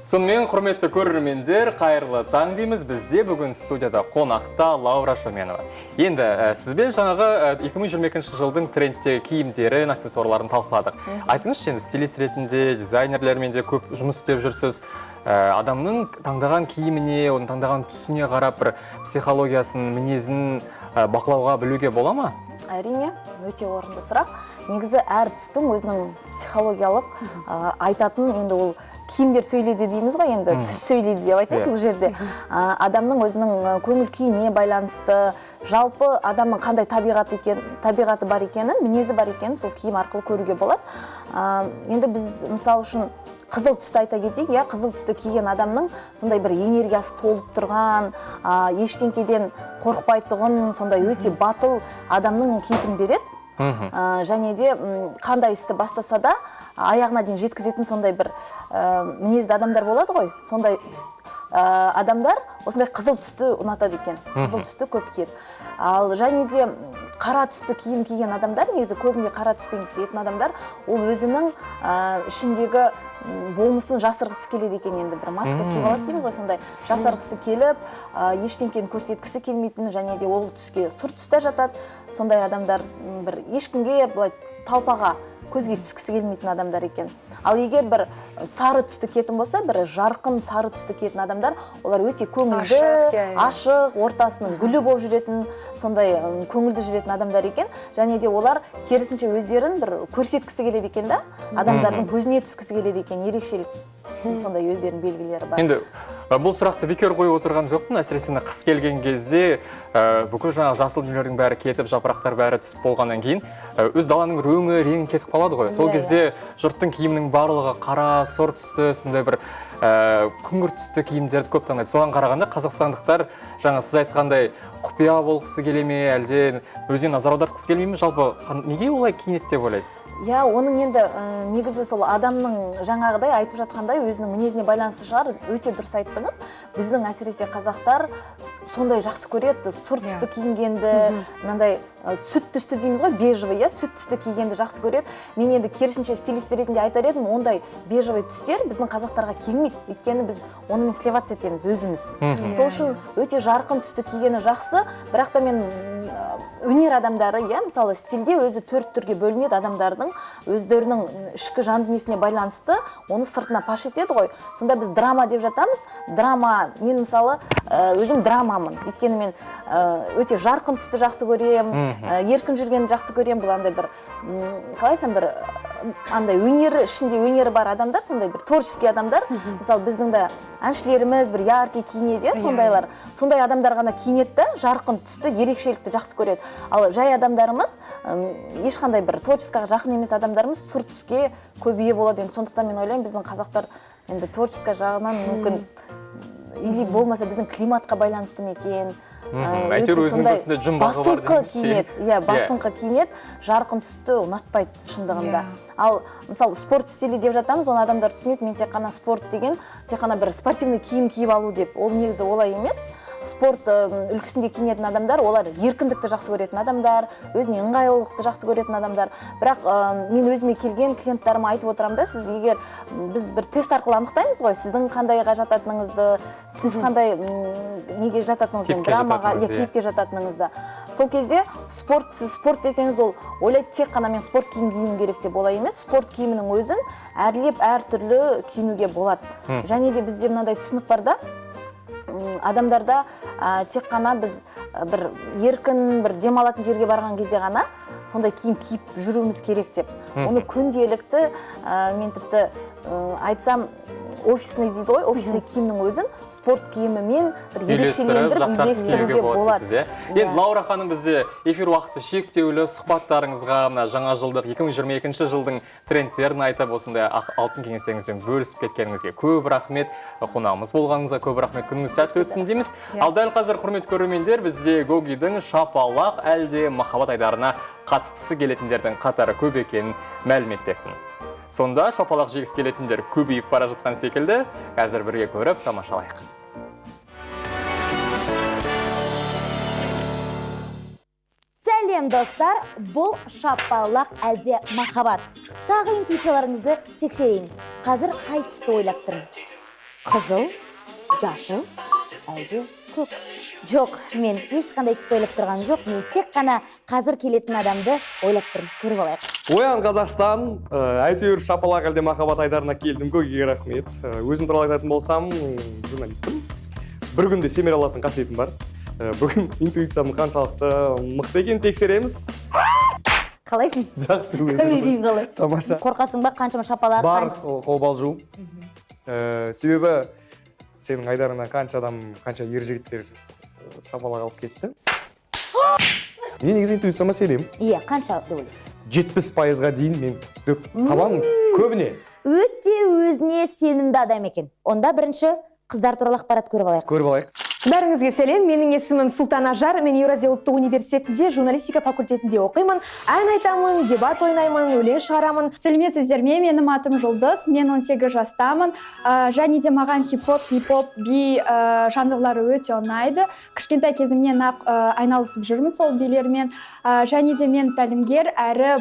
Сонымен құрметті көрермендер, қайырлы таң дейміз. Бізде бүгін студияда қонақта Лаура Шоменова. Енді сізбен жаңағы 2022 жылдың трендтегі киімдерін, аксессуарларын талқыладық. Айтыңызшы, енді стилист ретінде, дизайнерлермен де көп жұмыс істеп жүрсіз. Адамның таңдаған киіміне, оның таңдаған түсіне қарап бір психологиясын, мінезін бақылауға білуге бола ма? Әрине, өте орынды сұрақ. Негізі әр түстің өзінің психологиялық айтатын, енді ол киімдер сөйлейді дейміз ғой, енді түс сөйлейді деп айтайық бұл жерде. Адамның өзінің көңіл күйіне байланысты, жалпы адамның қандай табиғаты бар екенін, мінезі бар екенін сол киім арқылы көруге болады. Енді біз мысал үшін қызыл түсті айта кетейік, иә, қызыл түсті киген адамның сондай бір энергиясы толып тұрған, ештеңкеден қорықпайтұғын, сондай өте батыл адамның кейпін береді. Және де қандай істі бастаса да аяғына дейін жеткізетін сондай бір мінезді адамдар болады ғой. Сондай адамдар осындай қызыл түсті ұнатады екен. Қызыл түсті көп киеді. Ал және де қара түсті киім киген адамдар, негізі көбінде қара түспен киетін адамдар, ол өзінің ішіндегі болмысын жасырғысы келеді екен. Енді бір маска киіп алады дейміз ғой, сондай жасырғысы келіп, ештеңкені көрсеткісі келмейтін, және де ол түске сұр түсте жатады. Сондай адамдар бір ешкімге былай талпаға көзге түскісі келмейтін адамдар екен. Ал егер бір сары түсті киетін болса, бір жарқын сары түсті киетін адамдар, олар өте көңілді, ашық, ортасының гүлі болып жүретін, сондай көңілді жүретін адамдар екен. Және де олар керісінше өздерін бір көрсеткісі келеді екен да, адамдардың көзіне түскісі келеді екен, ерекшелік. Сондай өздерінің белгілері бар. Енді бұл сұрақты бекер қойып отырған жоқпын, әсіресе қыс келген кезде бүкіл жаңағы жасыл дүниелердің бәрі кетіп, жапырақтар бәрі түсіп болғаннан кейін өз даланың рөңі, реңі кетіп қалады ғой. Сол кезде жұрттың киімінің барлығы қара, сұр түсті, сондай бір күңгірт түсті киімдерді көп таңдайды. Соған қарағанда қазақстандықтар жаңа сіз айтқандай құпия болғысы келе ме, әлде өзіне назар аудартқысы келмей ме? Жалпы неге олай киінеді деп ойлайсыз? Я, оның енді негізі сол адамның жаңағыдай айтып жатқандай өзінің мінезіне байланысты шығар. Өте дұрыс айттыңыз. Біздің әсіресе қазақтар сондай жақсы көреді, сұр түсті киінгенді, мынандай сүт түсті дейміз ғой, бежевый, иә, сүт түсті кигенді жақсы көреді. Мен енді керісінше стилист ретінде айтар едім, ондай бежевый түстер біздің қазақтарға келмейді. Өйткені біз онымен сливаться етеміз өзіміз. Сол үшін өте жарқын түсті кигені жақсы, бірақ та мен өнер адамдары, иә, мысалы стильде өзі төрт түрге бөлінеді адамдардың, өздерінің ішкі жан дүниесіне байланысты оны сыртына паш етеді ғой. Сонда біз драма деп жатамыз. Драма, мен мысалы өзім драмамын. Өйткені мен өте жарқын түсті жақсы көрем, еркін жүргенді жақсы көрем. Бұл андай бір, қалай айтсам, бір андай өнері, ішінде өнері бар адамдар, сондай бір творческий адамдар. Мысалы біздің де әншілеріміз бір яркий киінеді, сондайлар. Сондай адамдар ғана киінеді, жарқын түсті, ерекшелікті жақсы көреді. Ал жай адамдарымыз, ешқандай бір творческаға жақын емес адамдарымыз сұр түске көбейе болады. Енді сондықтан мен ойлаймын, біздің қазақтар енді творческа жағынан мүмкін или болмаса біздің климатқа байланысты ма екен. Әйтеуір өзінің көзінде жүн бағы бар дейміз. Иә, басыңқы киінеді, жарқын түсті ұнатпайды шындығында. Ал мысалы спорт стилі деп жатамыз, оны адамдар түсінеді. Мен тек қана спорт деген, тек қана бір спортивный киім киіп алу деп. Ол негізі олай емес. Спорт үлгісінде киінетін адамдар, олар еркіндікті жақсы көретін адамдар, өзіне ыңғайлылықты жақсы көретін адамдар. Бірақ мен өзіме келген клиенттарыма айтып отырамын да, сіз егер біз бір тест арқылы анықтаймыз ғой, сіздің қандайға жататыныңызды, сіз қандай неге жататыныңызды, драмаға, кейіпке жататыныңызды. Сол кезде сіз спорт десеңіз, ол ойлайды тек қана мен спорт киім киюім керек деп олай емес. Спорт киімінің өзін әрлеп әртүрлі киінуге болады. Және де бізде мынандай түсінік бар да, адамдарда тек қана біз бір еркін, бір демалатын жерге барған кезде ғана сондай киім киіп жүруіміз керек деп. Оны күнделікті, мен тіпті айтсам, офисный дейді ғой, офисный киімнің өзін спорт киімімен бір ерекшелендіріп үйлестіруге болады. Енді Лаура ханым, бізде эфир уақыты шектеулі, сұхбаттарыңызға мына жаңа жылдық 2022 жылдың трендтерін айтып, осындай алтын кеңестеріңізбен бөлісіп кеткеніңізге көп рахмет. Қонағымыз болғаныңызға көп рахмет. Күніңіз сәтті өтсін дейміз. Ал дәл қазір, құрметті көрермендер, бізде Гогидің шапалақ әлде махаббат айдарына қатысқысы келетіндердің қатары көп екенін мәлім етпекпін. Сонда шапалақ жегісі келетіндер көбейіп бара жатқан секілді, қазір бірге көріп тамашалайық. Сәлем достар, бұл шапалақ әлде махаббат. Тағы интуицияларыңызды тексерейін. Қазір қай түсті ойлап тұрмын? Қызыл, жасыл, әлде көк? Жоқ, мен ешқандай түсті ойлап тұрған жоқ. Мен тек қана қазір келетін адамды ойлап тұрмын. Көріп алайық. Оян Қазақстан, әйтеуір шапалақ әлде махаббат айдарына келдім, Гогиге рахмет. Өзім туралы айтатын болсам, журналистпін. Бір күнде семер алатын қасиетім бар. Бүгін интуициямның қаншалықты мықты екенін тексереміз. Қалайсың? Жақсы, өзім. Қалай? Тамаша. Қорқасың ба, қаншама шапалақ? Бар, қобалжу. Себебі сенің айдарына қанша адам, қанша ер жігіттер шапалақ алып кетті. Мен негізі интуицияма сенемін. Иә, қанша деп ойлайсың? 70%-ға дейін мен дөп табамын көбіне. өте өзіне сенімді адам екен. Онда бірінші қыздар туралы ақпарат көріп алайық. Көріп алайық. Бәріңізге сәлем, менің есімім Султан Ажар, мен Еуразия ұлттық университетінде журналистика факультетінде оқимын, ән айтамын, дебат ойнаймын, өлең шығарамын. Сәлеметсіздер ме, менің атым Жұлдыз, мен 18 жастамын, және де маған хип-хоп, би жанрлары өте ұнайды. Кішкентай кезімнен ақ айналысып жүрмін сол билермен, және де мен тәлімгер әрі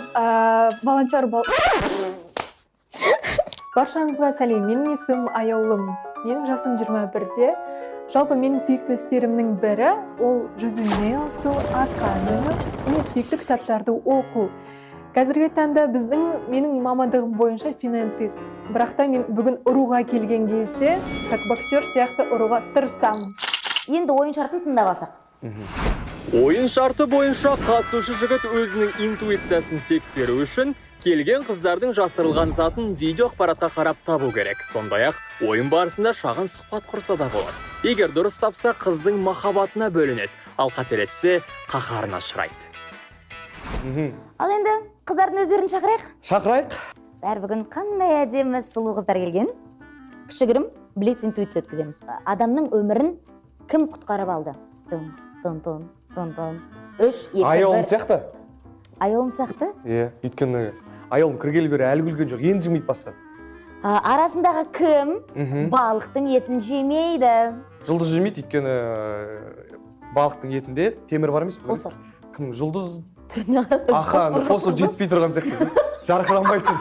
волонтер бол. Баршаңызға сәлем, менің есімім Аяулым, менің жасым 21-де. Жалпы менің сүйікті істерімнің бірі ол жүзумен айналысу, атқа міну, және сүйікті кітаптарды оқу. Қазіргі таңда менің мамандығым бойынша финансист. Бірақ та мен бүгін ұруға келген кезде, как боксер сияқты ұруға тырысамын. Енді ойын шартын тыңдап алсақ. Ойын шарты бойынша қатысушы жігіт өзінің интуициясын тексеру үшін келген қыздардың жасырылған затын видео ақпаратқа қарап табу керек. Сондай-ақ ойын барысында шағын сұхбат құрса да болады. Егер дұрыс тапса, қыздың махаббатына бөлінеді, ал қателессе қаһарына ұшырайды. Ал енді қыздардың өздерін шақырайық. Шақырайық. Бәрі бүгін қандай әдемі сұлу қыздар келген. Кішігірім блиц интуиция өткіземіз. Адамның өмірін кім құтқарып алды? Тын. 3, 2, 1. Аяулым сияқты. Аяулым сияқты? Өйткені аяулым кіргелі бері әлі күлген жоқ, енді жымиып бастады. Арасындағы кім балықтың етін жемейді? Жұлдыз жемейді, өйткені балықтың етінде темір бар емес пе? Фосфор. Кім? Жұлдыз түріне қарасты фосфор жетіспей тұрған сияқты. Жарқырамайтын.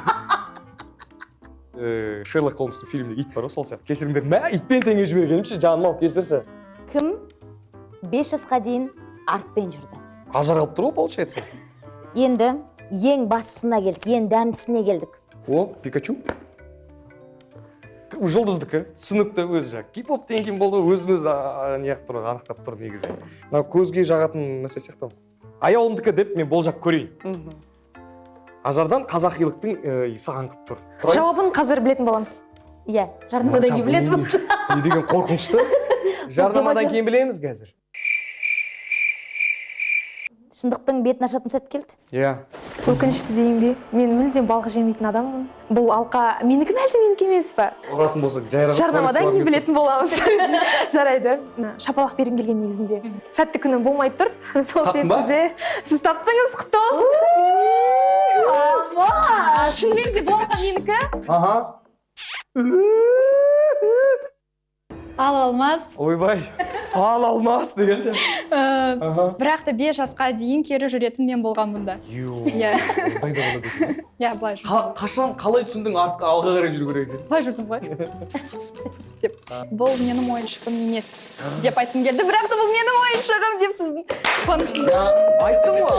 Шерлок Холмстың фильмінде ит бар, сол сияқты. Кешіріңдер, итпен теңге жібергенімше, жаным ау, кешірсі. Кім 5 жасқа дейін артпен жүрді? Ажар қалып тұр ғой, получается. Енді ең бастысына келдік, ең дәмдісіне келдік. О, Пикачу. Жұлдыздікі, түсінікті өзі жақ. Кип-хоп деген кейін болды, өзіміз неғып тұр, анықтап тұр негізі. Көзге жағатын нәрсе сияқты. Аяулымдікі деп мен болжап көрейін. Ажардан қазақилықтың иісі аңқып тұр. Жауабын қазір білетін боламыз. Иә, жарнамадан кейін білетін. Не деген қорқынышты. Жарнамадан кейін білеміз қазір. Шындықтың бетін ашатын сәт келді. Иә. Өкінішті дейін бе? Мен мүлдем балық жемейтін адаммын. Бұл алқа менікі әлде менікі емес пе? Ұратын болса, жарнамадан кейін білетін боламыз. Жарайды. Шапалақ бергім келген негізінде. Сәтті күнім болмай тұр. Сол себепті сіз таптыңыз, құтты олсын. Шынымен де бұл алқа менікі? Ал алмас. Ойбай, ал алмас дегенше. Бірақ та 5 жасқа дейін кері жүретін мен болған бұнда. Иә, былай жүрдім. Қашан, қалай түсіндің артқа алға қарай жүру керек екен? Былай жүрдім ғой. Бұл менің ойыншығым емес деп айтқым келді, бірақ та бұл менің ойыншығым деп сіздің қуаныштыңыз. Айттым ғой.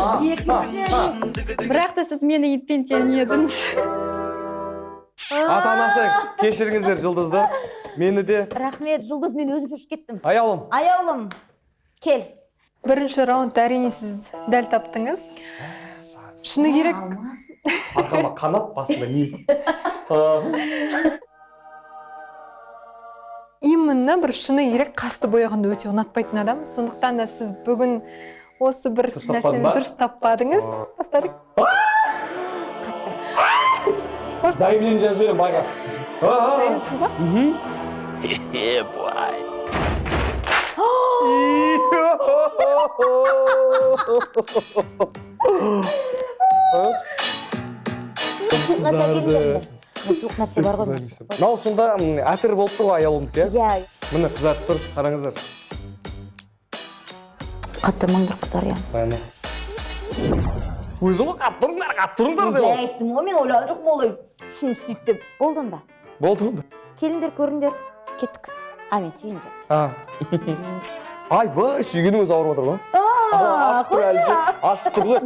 Бірақ та сіз мені итпен теңедіңіз. Ата-анасы, кешіріңіздер Жұлдызды. Мені де... Рахмет, Жұлдыз, мен өзім шошып кеттім. Аяулым. Аяулым, кел. Бірінші раунд әрине сіз дәл таптыңыз. Шыны керек... Арқама қанат, басында не? Именно бір шыны керек қасты бояғанды өте ұнатпайтын адам. Сондықтан да сіз бүгін осы бір нәрсені дұрыс таппадыңыз. Бастадық. Заявление жазып берем байға. Дайынсыз ба? Суық нәрсе бар ғой. Мынау сонда әтір болып тұр ғой аяулымдікі, иә? Міне қызарып тұр, қараңыздар. Қатты тұрмаңдар қыздар, иә. Өзің ғой қатты тұрыңдар деп ол. Айттым ғой, мен ойлаған жоқ болай. Шын істейді деп. Болды онда. Болды онда. Келіңдер, көріңдер. Кеттік. Мен сүйіндер. Ай, бай, сүйгенің өзі ауырып отыр ғой. Ашып тұр ғой.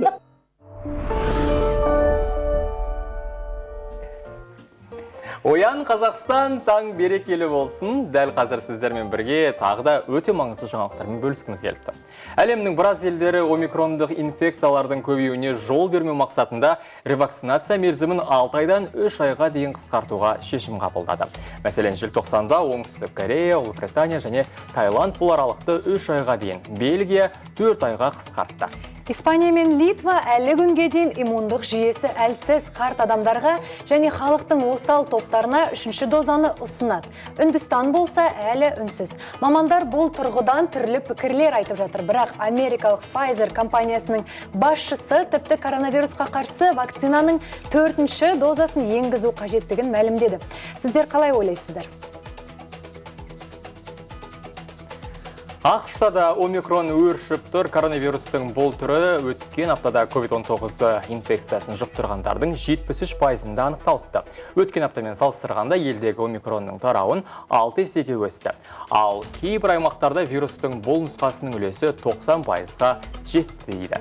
Оян Қазақстан, таң берекелі болсын. Дәл қазір сіздермен бірге тағы да өте маңызды жаңалықтармен бөліскіміз келіпті. Әлемнің біраз елдері омикрондық инфекциялардың көбеюіне жол бермеу мақсатында ревакцинация мерзімін 6 айдан 3 айға дейін қысқартуға шешім қабылдады. Мәселен, желтоқсанда Оңтүстік Корея, Ұлыбритания және Таиланд бұл аралықты 3 айға дейін, Бельгия 4 айға қысқартты. Испания мен Литва әлі күнге дейін иммундық жүйесі әлсіз қарт адамдарға және халықтың осал топтарына 3-ші дозаны ұсынады. Үндістан болса әлі үнсіз. Мамандар бұл тұрғыдан түрлі пікірлер айтып жатыр, бірақ америкалық Pfizer компаниясының басшысы тіпті коронавирусқа қарсы вакцинаның 4-ші дозасын енгізу қажеттігін мәлімдеді. Сіздер қалай ойлайсыздар? ақш-та да омикрон өршіп тұр. Коронавирустың бұл түрі өткен аптада COVID-19 инфекциясын жұқтырғандардың 73%-ында анықталыпты. Өткен аптамен салыстырғанда елдегі омикронның тарауын 6 есеге өсті. Ал кейбір аймақтарда вирустың бұл нұсқасының үлесі 90%-ға жетті дейді.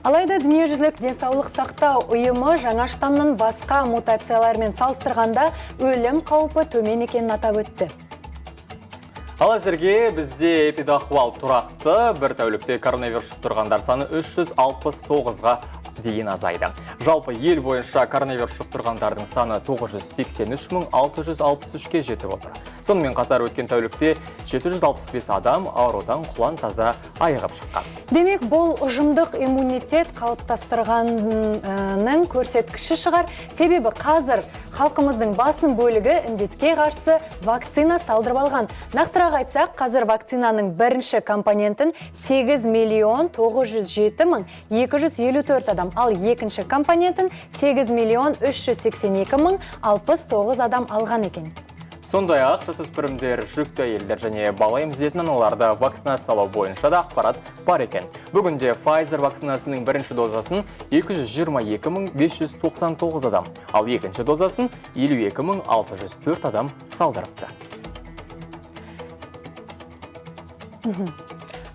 Алайда дүниежүзілік денсаулық сақтау ұйымы жаңа штамның басқа мутациялармен салыстырғанда өлім қаупі төмен екенін атап өтті. Ал әзірге бізде эпидахуал тұрақты. Бір тәулікте коронавирус жұқтырғандар саны 369-ға дейін азайды. Жалпы ел бойынша коронавирус жұқтырғандардың саны 983.663-ке жетіп отыр. Сонымен қатар өткен тәулікте 765 адам аурудан құлан таза айығып шыққан. Демек, бұл ұжымдық иммунитет қалыптастырғанның көрсеткіші шығар. Себебі қазір халқымыздың басым бөлігі індетке қарсы вакцина салдырып алған. Нақтырақ айтсақ, қазір вакцинаның бірінші компонентін 8.907.254 адам, ал екінші компонентін 8.382.069 адам алған екен. Сондай-ақ жасөспірімдер, жүкті әйелдер және бала емізетін аналарды вакцинациялау бойынша да ақпарат бар екен. Бүгінде Pfizer вакцинасының бірінші дозасын 220.599 адам, ал екінші дозасын 52.604 адам салдырыпты.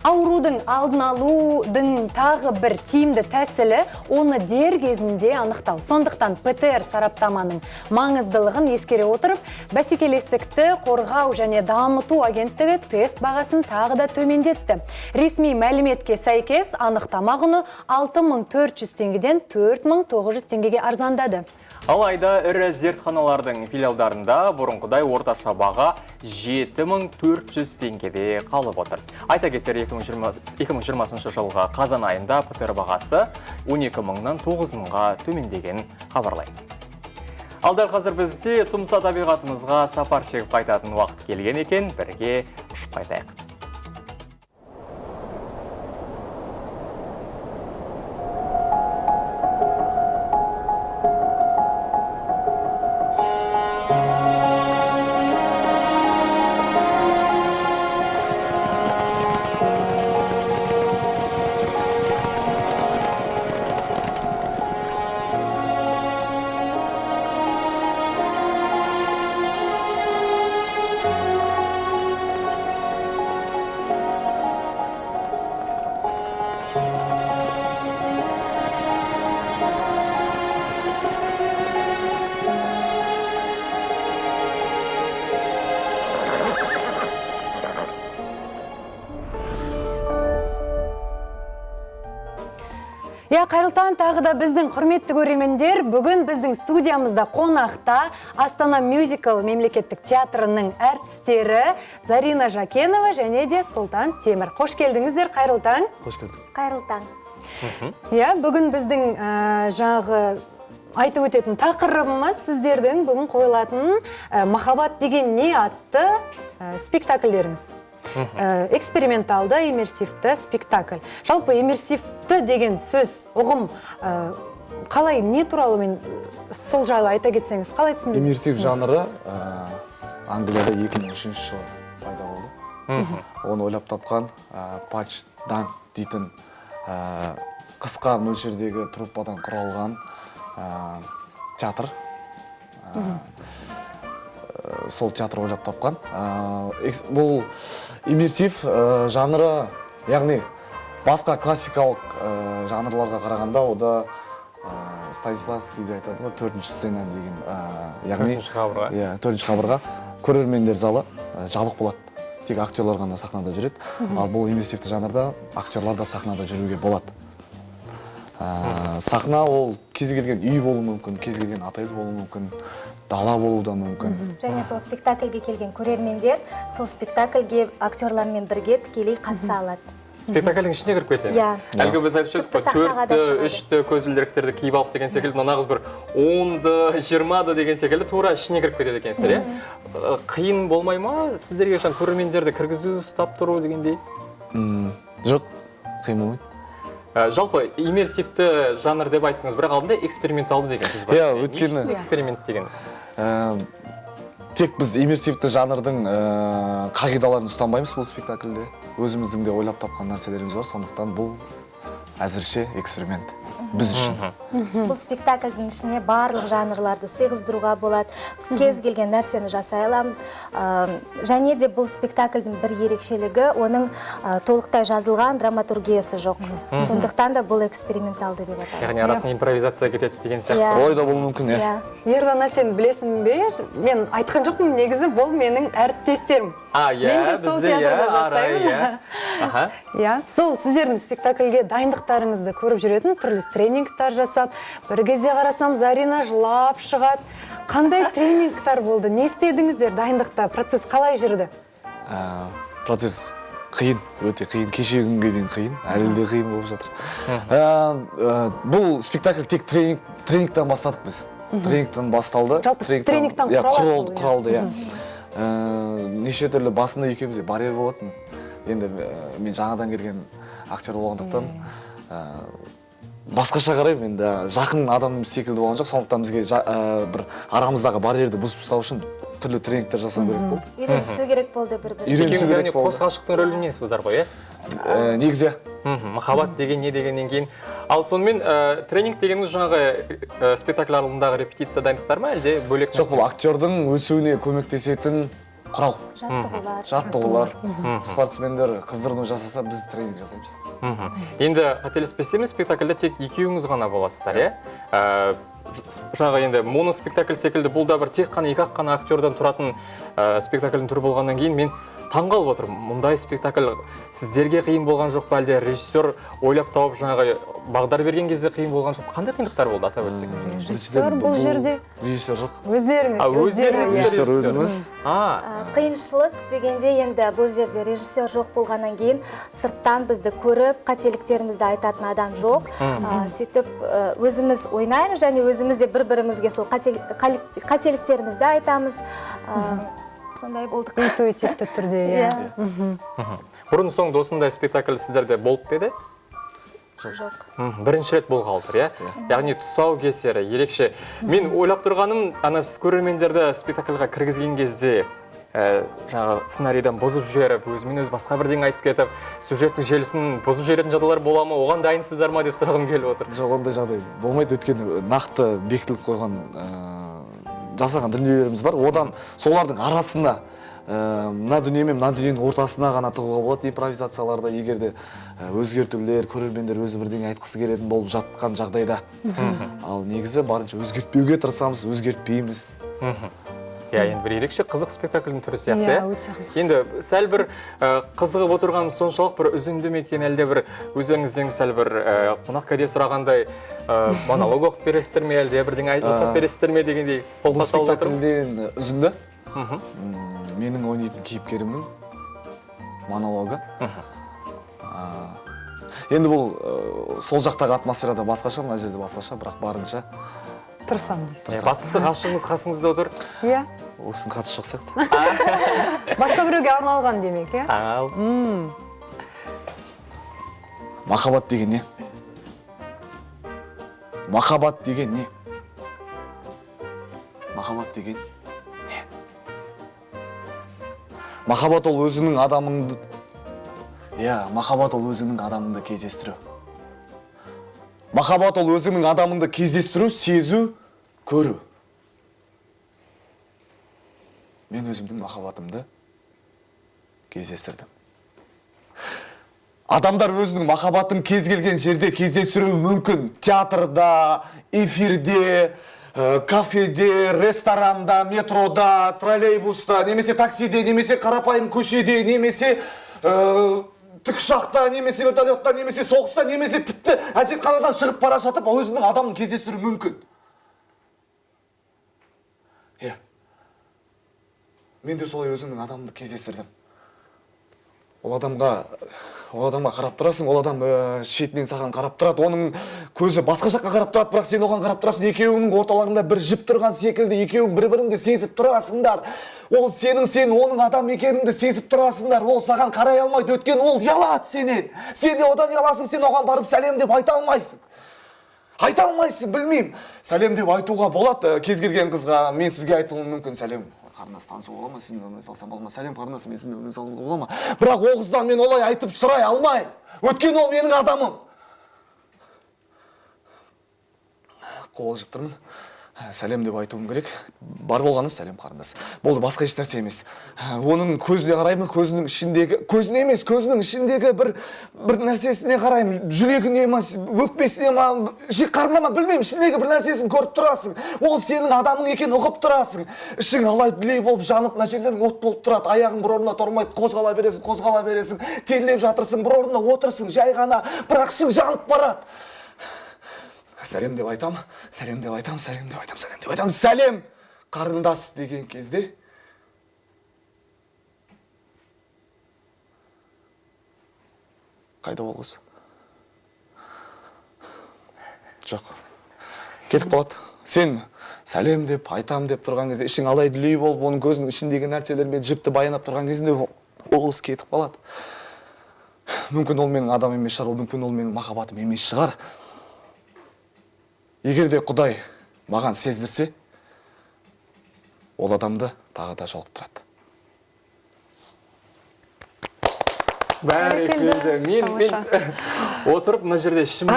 Аурудың алдын алудың тағы бір тиімді тәсілі оны дер кезінде анықтау. Сондықтан ПТР сараптаманың маңыздылығын ескере отырып, бәсекелестікті қорғау және дамыту агенттігі тест бағасын тағы да төмендетті. Ресми мәліметке сәйкес анықтама құны 6400 теңгеден 4900 теңгеге арзандады. Алайда ірі зертханалардың филиалдарында бұрынғыдай орташа баға 7400 теңгеде қалып отыр. Айта кетер 2020 жылғы қазан айында ПТР бағасы 12.000-нан 9.000-ға төмендеген хабарлаймыз. Алдар қазір бізде тұмса табиғатымызға сапар шегіп қайтатын уақыт келген екен, бірге ұшып қайтайық. Қайырлы тағы да біздің құрметті көрермендер, бүгін біздің студиямызда қонақта Астана Мюзикл мемлекеттік театрының әртістері Зарина Жакенова және де Сұлтан Темір. Қош келдіңіздер, қайырлы таң. Қош келдік. Қайырлы таң. Бүгін біздің жаңағы айтып өтетін тақырыбымыз сіздердің бүгін қойылатын «Махаббат деген не» атты спектакльдеріңіз. Эксперименталды, иммерсивті спектакль. Жалпы иммерсивті деген сөз, ұғым қалай, не туралы мен сол жайлы айта кетсеңіз, қалай түсіндіңіз? Иммерсив жанры Англияда 2003 жылы пайда болды. Оны ойлап тапқан Патч Данк дейтін қысқа мөлшердегі труппадан құралған театр. Сол театр ойлап тапқан. Бұл иммерсив жанры, яғни басқа классикалық жанрларға қарағанда, ода Станиславский де айтады ғой, 4-ші сцена деген, яғни 4-ші қабырға, көрермендер залы жабық болады. Тек актерлар ғана сахнада жүреді. Ал бұл иммерсивті жанрда актерлар да сахнада жүруге болады. Сахна ол кез келген үй болуы мүмкін, кез келген отель болуы мүмкін, дала болуы да мүмкін. Және сол спектакльге келген көрермендер сол спектакльге актерлармен бірге тікелей қатыса алады. спектакльдің ішіне кіріп кетеді. Иә. Әлгі біз айтып жүрдік қой, 4-ті, 3-ті көзілдіріктерді киіп алып деген секілді, нағыз бір 10-ды, 20-ды деген секілді тура ішіне кіріп кетеді екенсіздер, иә? Қиын болмай ма сіздерге үшін көрермендерді кіргізу, ұстап тұру дегендей? Жоқ, қиын болмайды. Жалпы иммерсивті жанр деп айттыңыз, бірақ алдында эксперименталды деген сөз бар. Иә, өйткені эксперимент деген. Тек біз иммерсивті жанрдың қағидаларын ұстанбаймыз бұл спектакльде. Өзіміздің де ойлап тапқан нәрселеріміз бар, сондықтан бұл әзірше эксперимент біз үшін. Бұл спектакльдің ішіне барлық жанрларды сыйғыздыруға болады. Біз кез келген нәрсені жасай аламыз. Және де бұл спектакльдің бір ерекшелігі, оның толықтай жазылған драматургиясы жоқ. Сондықтан да бұл эксперименталды деп аталады. Яғни арасында импровизация кетеді деген сияқты. Ой да бұл мүмкін, иә. Ердана, сен білесің бе? Мен айтқан жоқпын, негізі бұл менің әріптестерім. Иә, бізде, иә, иә. Сол сіздердің спектакльге дайындықтарыңызды көріп жүретін, түрлі тренингтар жасап, бір кезде қарасам, Зарина жылап шығады. Қандай тренингтар болды? Не істедіңіздер дайындықта? Процесс қалай жүрді? Процесс қиын, өте қиын, кеше күнге дейін қиын, әлі де қиын болып жатыр. Бұл спектакль тек тренингтен бастадық біз. Тренингтен басталды. Жалпы тренингтен құралды, иә. Неше түрлі басында екеумізде барьер болатын. Енді мен жаңадан келген актер болғандықтан басқаша қараймын, енді жақын адам секілді болған жоқ, сондықтан бізге бір арамыздағы барьерді бұзып тастау үшін түрлі тренингтер жасау керек болды. Үйренісу керек болды бір-бірін. Екеуіңіз яғни қос ғашықтың рөліндесіздер ғой, иә? Негізі. Махаббат деген не дегеннен кейін. Ал сонымен тренинг дегеніңіз жаңағы спектакль алдындағы репетиция дайындықтар ма, әлде бөлек? Жоқ, бұл актердің өсуіне көмектесетін құрал. Жаттығулар. Спортсмендер қыздырыну жасаса, біз тренинг жасаймыз. Енді қателеспесем, спектакльде тек екеуіңіз ғана боласыздар, иә? Жаңағы енді моноспектакль секілді бұл да бір тек қана екі-ақ қана актердан тұратын спектакльдің түрі болғаннан кейін мен таңғалып отырмын. Мұндай спектакль сіздерге қиын болған жоқ па, әлде режиссер ойлап тауып жаңағы бағдар берген кезде қиын болған жоқ? Қандай қиындықтар болды, атап өтсеңіз? Режиссер бұл жерде? Режиссер жоқ. Өздеріңіз? Режиссер өзіміз. Қиыншылық дегенде енді бұл жерде режиссер жоқ болғаннан кейін сырттан бізді көріп, қателіктерімізді айтатын адам жоқ. Сөйтіп өзіміз ойнаймыз және өзіміз де бір-бірімізге сол қателіктерімізді айтамыз. Сондай болдық. Интуитивті түрде, иә. Бұрын соңды осындай спектакль сіздерде болып педі? Жоқ. Бірінші рет болғалы тұр, иә? Яғни тұсау кесері, ерекше. Мен ойлап тұрғаным, көрермендерді спектакльға кіргізген кезде жаңағы сценарийдан бұзып жіберіп, өзімен өз басқа бірдеңе айтып кетіп, сюжеттің желісін бұзып жіберетін жағдайлар бола ма, оған дайынсыздар ма деп сұрағым келіп отыр. Жоқ, ондай жағдай болмайды, өйткені нақты бекітіліп қойған жасаған дүниелеріміз бар. Одан солардың арасында мына дүние мен мына дүниенің ортасына ғана тығуға болады импровизацияларда, егер де өзгертулер, көрермендер өзі бірдеңе айтқысы келетін болып жатқан жағдайда. Ал негізі барынша өзгертпеуге тырысамыз, өзгертпейміз. Иә, енді бір ерекше қызық спектакльдің түрі сияқты. Енді сәл бір қызығып отырғанымыз соншалық бір үзінді ме екен, әлде бір өзіңізден сәл бір қонақ кәде сұрағандай монолог оқып бересіздер ме, әлде бірдеңе жасап бересіздер ме дегендей қолға салып отырмын. Бұл спектакльден үзінді. Менің ойнайтын кейіпкерімнің монологы. Енді бұл сол жақтағы атмосферада басқаша, мына жерде басқаша, бірақ барынша тырысам дейсіз. Бастысы ғашығыңыз қасыңызда отыр? Иә. Осының қатысы жоқ сияқты. Басқа біреуге арналған демек, иә? Ал. Махаббат деген не? Махаббат деген не? Махаббат деген не? Махаббат ол өзіңнің адамыңды... Иә, махаббат ол өзіңнің адамыңды кездестіру. Махаббат ол өзіңнің адамыңды кездестіру, сезу, көру. Мен өзімдің махаббатымды кездестірдім. Адамдар өзінің махаббатын кез келген жерде кездестіруі мүмкін. Театрда, эфирде, кафеде, ресторанда, метрода, троллейбуста, немесе таксиде, немесе қарапайым көшеде, немесе тікұшақта, немесе вертолетта, немесе соғыста, немесе тіпті әжетханадан шығып бара жатып өзінің адамын кездестіру мүмкін. Мен де солай өзімнің адамымды кездестірдім. ол адамға қарап тұрасың, ол адам шетінен саған қарап тұрады, оның көзі басқа жаққа қарап тұрады, бірақ сен оған қарап тұрасың, екеуінің орталарында бір жіп тұрған секілді, екеуің бір-біріңді сезіп тұрасыңдар. Ол сен оның адам екеніңді сезіп тұрасыңдар, ол саған қарай алмайды, өткен ол ұялады сенен. Сен де одан ұяласың, сен оған барып сәлем деп айта алмайсың. Айта алмайсың, білмеймін. Сәлем деп айтуға болады, кез келген қызға мен сізге айтуым мүмкін, сәлем қарындас танысуға бола ма, сіздің нөміріңізді салсам бола ма, сәлем қарындас, мен сіздің нөміріңізді салуға бола ма. Бірақ ол қыздан мен олай айтып сұрай алмаймын. Өткен ол менің адамым. Қол жып тұрмын. Сәлем деп айтуым керек. Бар болғаны сәлем қарындас. Болды, басқа еш нәрсе емес. Оның көзіне қараймын, көзінің ішіндегі бір нәрсесіне қараймын. Жүрегіне ма, өкпесіне ма, қарнына ма, білмеймін, ішіндегі бір нәрсесін көріп тұрасың. Ол сенің адамың екенін ұғып тұрасың. Ішің алай дүлей болып жанып, мына жерлерің от болып тұрады. Аяғың бір орнына тұрмайды, қозғала бересің. Терлеп жатырсың, бір орнына отырсың, жай ғана, бірақ ішің жанып барады. Сәлем деп айтам, сәлем қарындас деген кезде қайда ол қыз? Жоқ, кетіп қалады. Сен сәлем деп, айтам деп тұрған кезде, ішің алай дүлей болып, оның көзінің ішіндегі нәрселермен жіпті баянап тұрған кезінде ол қыз кетіп қалады. Мүмкін ол менің адам емес шығар, мүмкін ол менің махаббатым емес шығар. Егер де Құдай маған сездірсе, ол адамды тағы да жолықтырады. Бәрекелді. Мен отырып мына жерде ішімде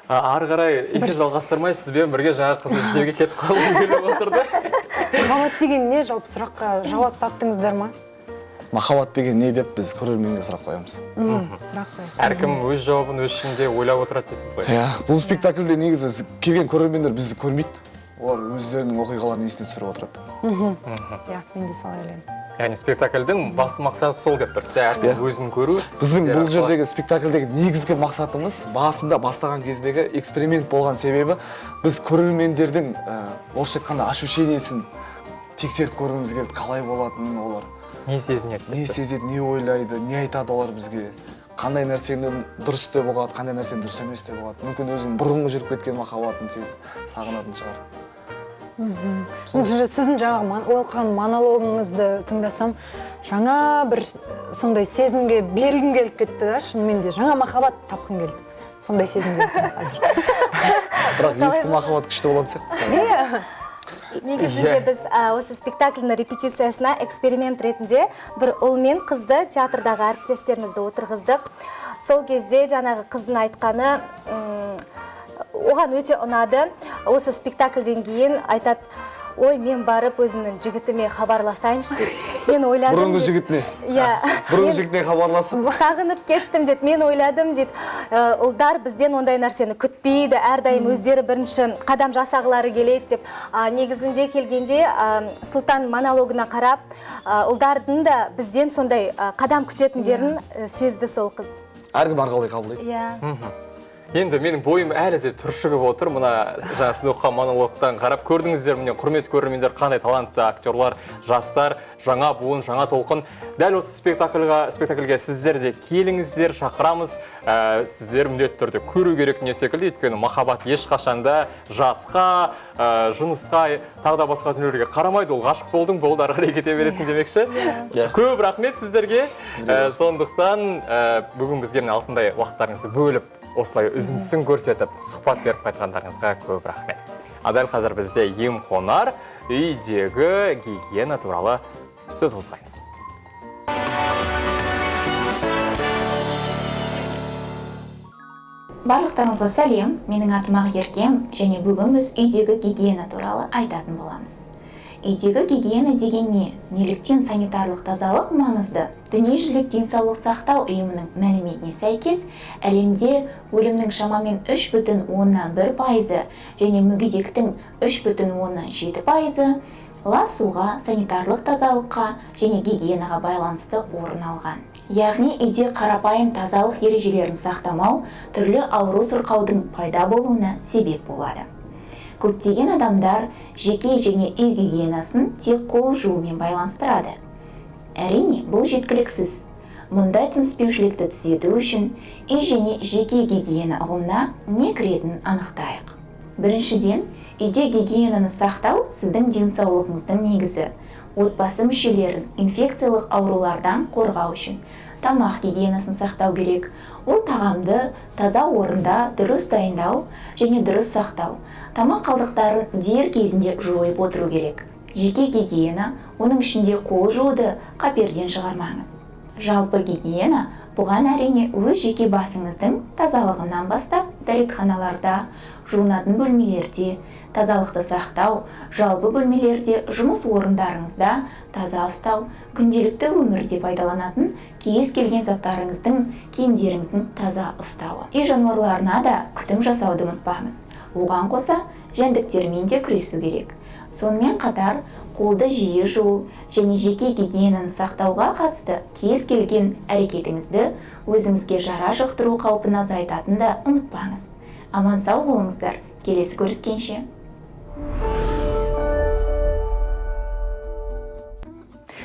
ары қарай эфир жалғастырмай сізбен бірге жаңа қызды іздеуге кетіп қалғым келіп отырды. Махаббат деген не, жалпы сұраққа жауап таптыңыздар ма? Махаббат деген не деп біз көрерменге сұрақ қоямыз. Сұрақ қоясыз. Әркім өз жауабын өз ішінде ойлап отырады дейсіз ғой. Бұл спектакльде негізі келген көрермендер бізді көрмейді. Олар өздерінің оқиғаларын есіне түсіріп отырады. Мен де солай ойлаймын. Яғни спектакльдің басты мақсаты сол деп тұрсыз, әркім өзін көру. Біздің бұл жердегі спектакльдегі негізгі мақсатымыз басында бастаған кездегі эксперимент болған себебі біз көрермендердің орысша айтқанда ощущениесін тексеріп көргіміз келді, қалай болатынын олар. Не сезінеді? Не сезеді, не ойлайды, не айтады олар бізге. Қандай нәрсені дұрыс деп ұғады, қандай нәрсені дұрыс емес деп ұғады. Мүмкін өзінің бұрынғы жүріп кеткен махаббатын сағынатын шығар. Сіздің жаңағы оқыған монологыңызды тыңдасам, жаңа бір сондай сезімге берілгім келіп кетті да, шынымен де жаңа махаббат тапқым келді. Сондай сезім келді қазір. Бірақ ескі махаббат күшті болады сияқты. Негізінде біз осы спектакльдің репетициясына эксперимент ретінде бір ұл мен қызды театрдағы әріптестерімізді отырғыздық. Сол кезде жаңағы қыздың айтқаны оған өте ұнады. Осы спектакльден кейін айтады: ой, мен барып өзімнің жігітіме хабарласайыншы дейді. Мен ойладым. Бұрынғы жігітіне? Иә. Бұрынғы жігітіне хабарласып? Сағынып кеттім дейді. Мен ойладым дейді. Ұлдар бізден ондай нәрсені күтпейді. Әрдайым өздері бірінші қадам жасағылары келеді деп. Негізінде келгенде Сұлтан монологына қарап, ұлдардың да бізден сондай қадам күтетіндерін сезді сол қыз. Әркім арқалай қабылдайды. Иә. Енді менің бойым әлі де түршігіп отыр. Мына жаңа сіз оқыған монологтан қарап көрдіңіздер, міне құрметті көрермендер, қандай талантты актерлар, жастар, жаңа буын, жаңа толқын. Дәл осы спектакльге сіздер де келіңіздер, шақырамыз. Сіздер міндетті түрде көру керек не секілді, өйткені махаббат ешқашанда жасқа, жынысқа, тағы да басқа дүниелерге қарамайды. Ол ғашық болдың, болды, ары қарай кете бересің демекші. Көп рахмет сіздерге. Сондықтан бүгін бізге алтындай уақыттарыңызды бөліп осылай үзіндісін көрсетіп, сұхбат беріп қайтқандарыңызға көп рахмет. Дәл қазір бізде емхонар үйдегі гигиена туралы сөз қозғаймыз. Барлықтарыңызға сәлем, менің атым Еркем, және бүгін біз үйдегі гигиена туралы айтатын боламыз. Үйдегі гигиена деген не? Неліктен санитарлық тазалық маңызды? Дүниежүзілік денсаулық сақтау ұйымының мәліметіне сәйкес, әлемде өлімнің шамамен 3,1% және мүгедектің 3,7% лас суға, санитарлық тазалыққа және гигиенаға байланысты орын алған. Яғни үйде қарапайым тазалық ережелерін сақтамау түрлі ауру сырқаудың пайда болуына себеп болады. Көптеген адамдар жеке және үй гигиенасын тек қол жуумен байланыстырады. Көптеген адамдар жеке және үй гигиенасын тек қол жуумен байланыстырады. Көптеген адамдар жеке және үй гигиенасын тек қол жуумен байланыстырады. Көптеген адамдар жеке және үй гигиенасын тек қол жуумен байланыстырады. Әрине, бұл жеткіліксіз. Мұндай түсініспеушілікті түзету үшін үй және жеке гигиена ұғымына не кіретінін анықтайық. Біріншіден, үйде гигиенаны сақтау сіздің денсаулығыңыздың негізі. Отбасы мүшелерін инфекциялық аурулардан қорғау үшін тамақ гигиенасын сақтау керек. Ол тағамды таза орында дұрыс дайындау және дұрыс сақтау. Тамақ қалдықтарын дер кезінде жойып отыру керек. Жеке гигиена, оның ішінде қол жууды қаперден шығармаңыз. Жалпы гигиена бұған әрине өз жеке басыңыздың тазалығынан бастап дәретханаларда, жуынатын бөлмелерде тазалықты сақтау, жалпы бөлмелерде, жұмыс орындарыңызда таза ұстау, күнделікті өмірде пайдаланатын кез келген заттарыңыздың, киімдеріңіздің таза ұстауы. Үй жануарларына да күтім жасауды ұмытпаңыз. Оған қоса жәндіктермен де күресу керек. Сонымен қатар қолды жиі жуу және жеке гигиенаны сақтауға қатысты кез келген әрекетіңізді өзіңізге жара жұқтыру қаупін азайтатынын да ұмытпаңыз. Аман сау болыңыздар. Келесі көріскенше.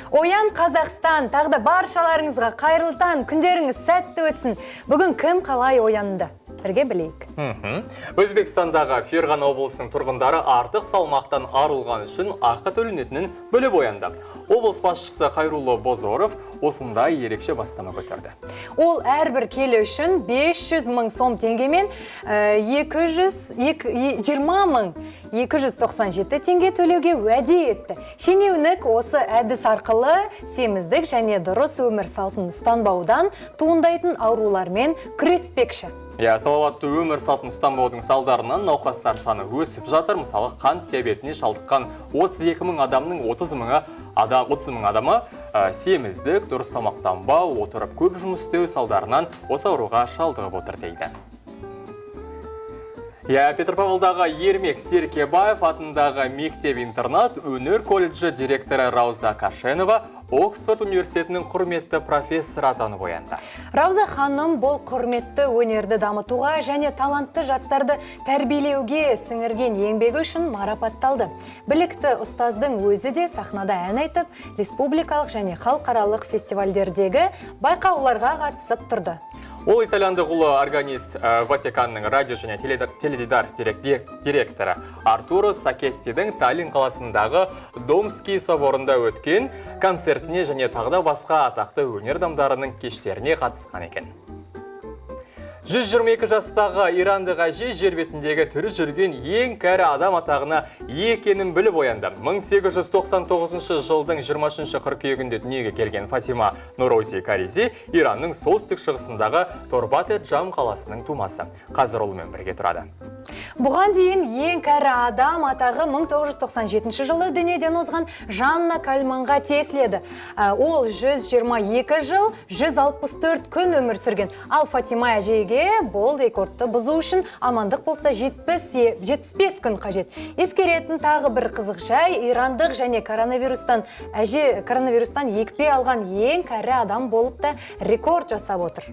Оян Қазақстан, тағы да баршаларыңызға қайырлы таң, күндеріңіз сәтті өтсін. Бүгін кім қалай оянды? Бірге білейік. Өзбекстандағы Ферғана облысының тұрғындары артық салмақтан арылған үшін ақы төленетінін біліп оянды. Облыс басшысы Хайрулло Бозоров осындай ерекше бастама көтерді. Ол әрбір келі үшін 500 мың сом теңгемен 220 мың 297 теңге төлеуге уәде етті. Шенеунік осы әдіс арқылы семіздік және дұрыс өмір салтын ұстанбаудан туындайтын аурулармен күреспекші. Салауатты өмір салтын ұстанбаудың салдарынан науқастар саны өсіп жатыр. Мысалы, қант диабетіне шалдыққан 32 мың адамның 30 мың адамы семіздік, дұрыс тамақтанбау, отырып көп жұмыс істеу салдарынан осы ауруға шалдығып отыр дейді. Петропавлдағы Ермек Серкебаев атындағы мектеп-интернат өнер колледжі директоры Рауза Кашенова Оксфорд университетінің құрметті профессор атанып оянды. Рауза ханым бұл құрметті өнерді дамытуға және талантты жастарды тәрбиелеуге сіңірген еңбегі үшін марапатталды. Білікті ұстаздың өзі де сахнада ән айтып, республикалық және халықаралық фестивальдердегі байқауларға қатысып тұрды. Ол итальяндық ұлы органист Ватиканның радио және теледидар директоры Артуро Сакеттидің Таллин қаласындағы Домский соборында өткен концертіне және тағда басқа атақты өнер адамдарының кештеріне қатысқан екен. 122 жастағы ирандық әже жер бетіндегі тірі жүрген ең кәрі адам атағына екенін біліп оянды. 1899 жылдың 23 қыркүйегінде дүниеге келген Фатима Нурози Каризи Иранның солтүстік шығысындағы Торбат-эт-Джам қаласының тумасы. Қазір олымен бірге тұрады. Бұған дейін ең кәрі адам атағы 1997 жылы дүниеден озған Жанна Кальманға тиесіледі. Ол 122 жыл, 164 күн өмір сүрген. Ал Фатима әжеге бұл рекордты бұзу үшін амандық болса 75 күн қажет. Ескеретін тағы бір қызық жай, ирандық және коронавирустан екпе алған ең кәрі адам болып та рекорд жасап отыр.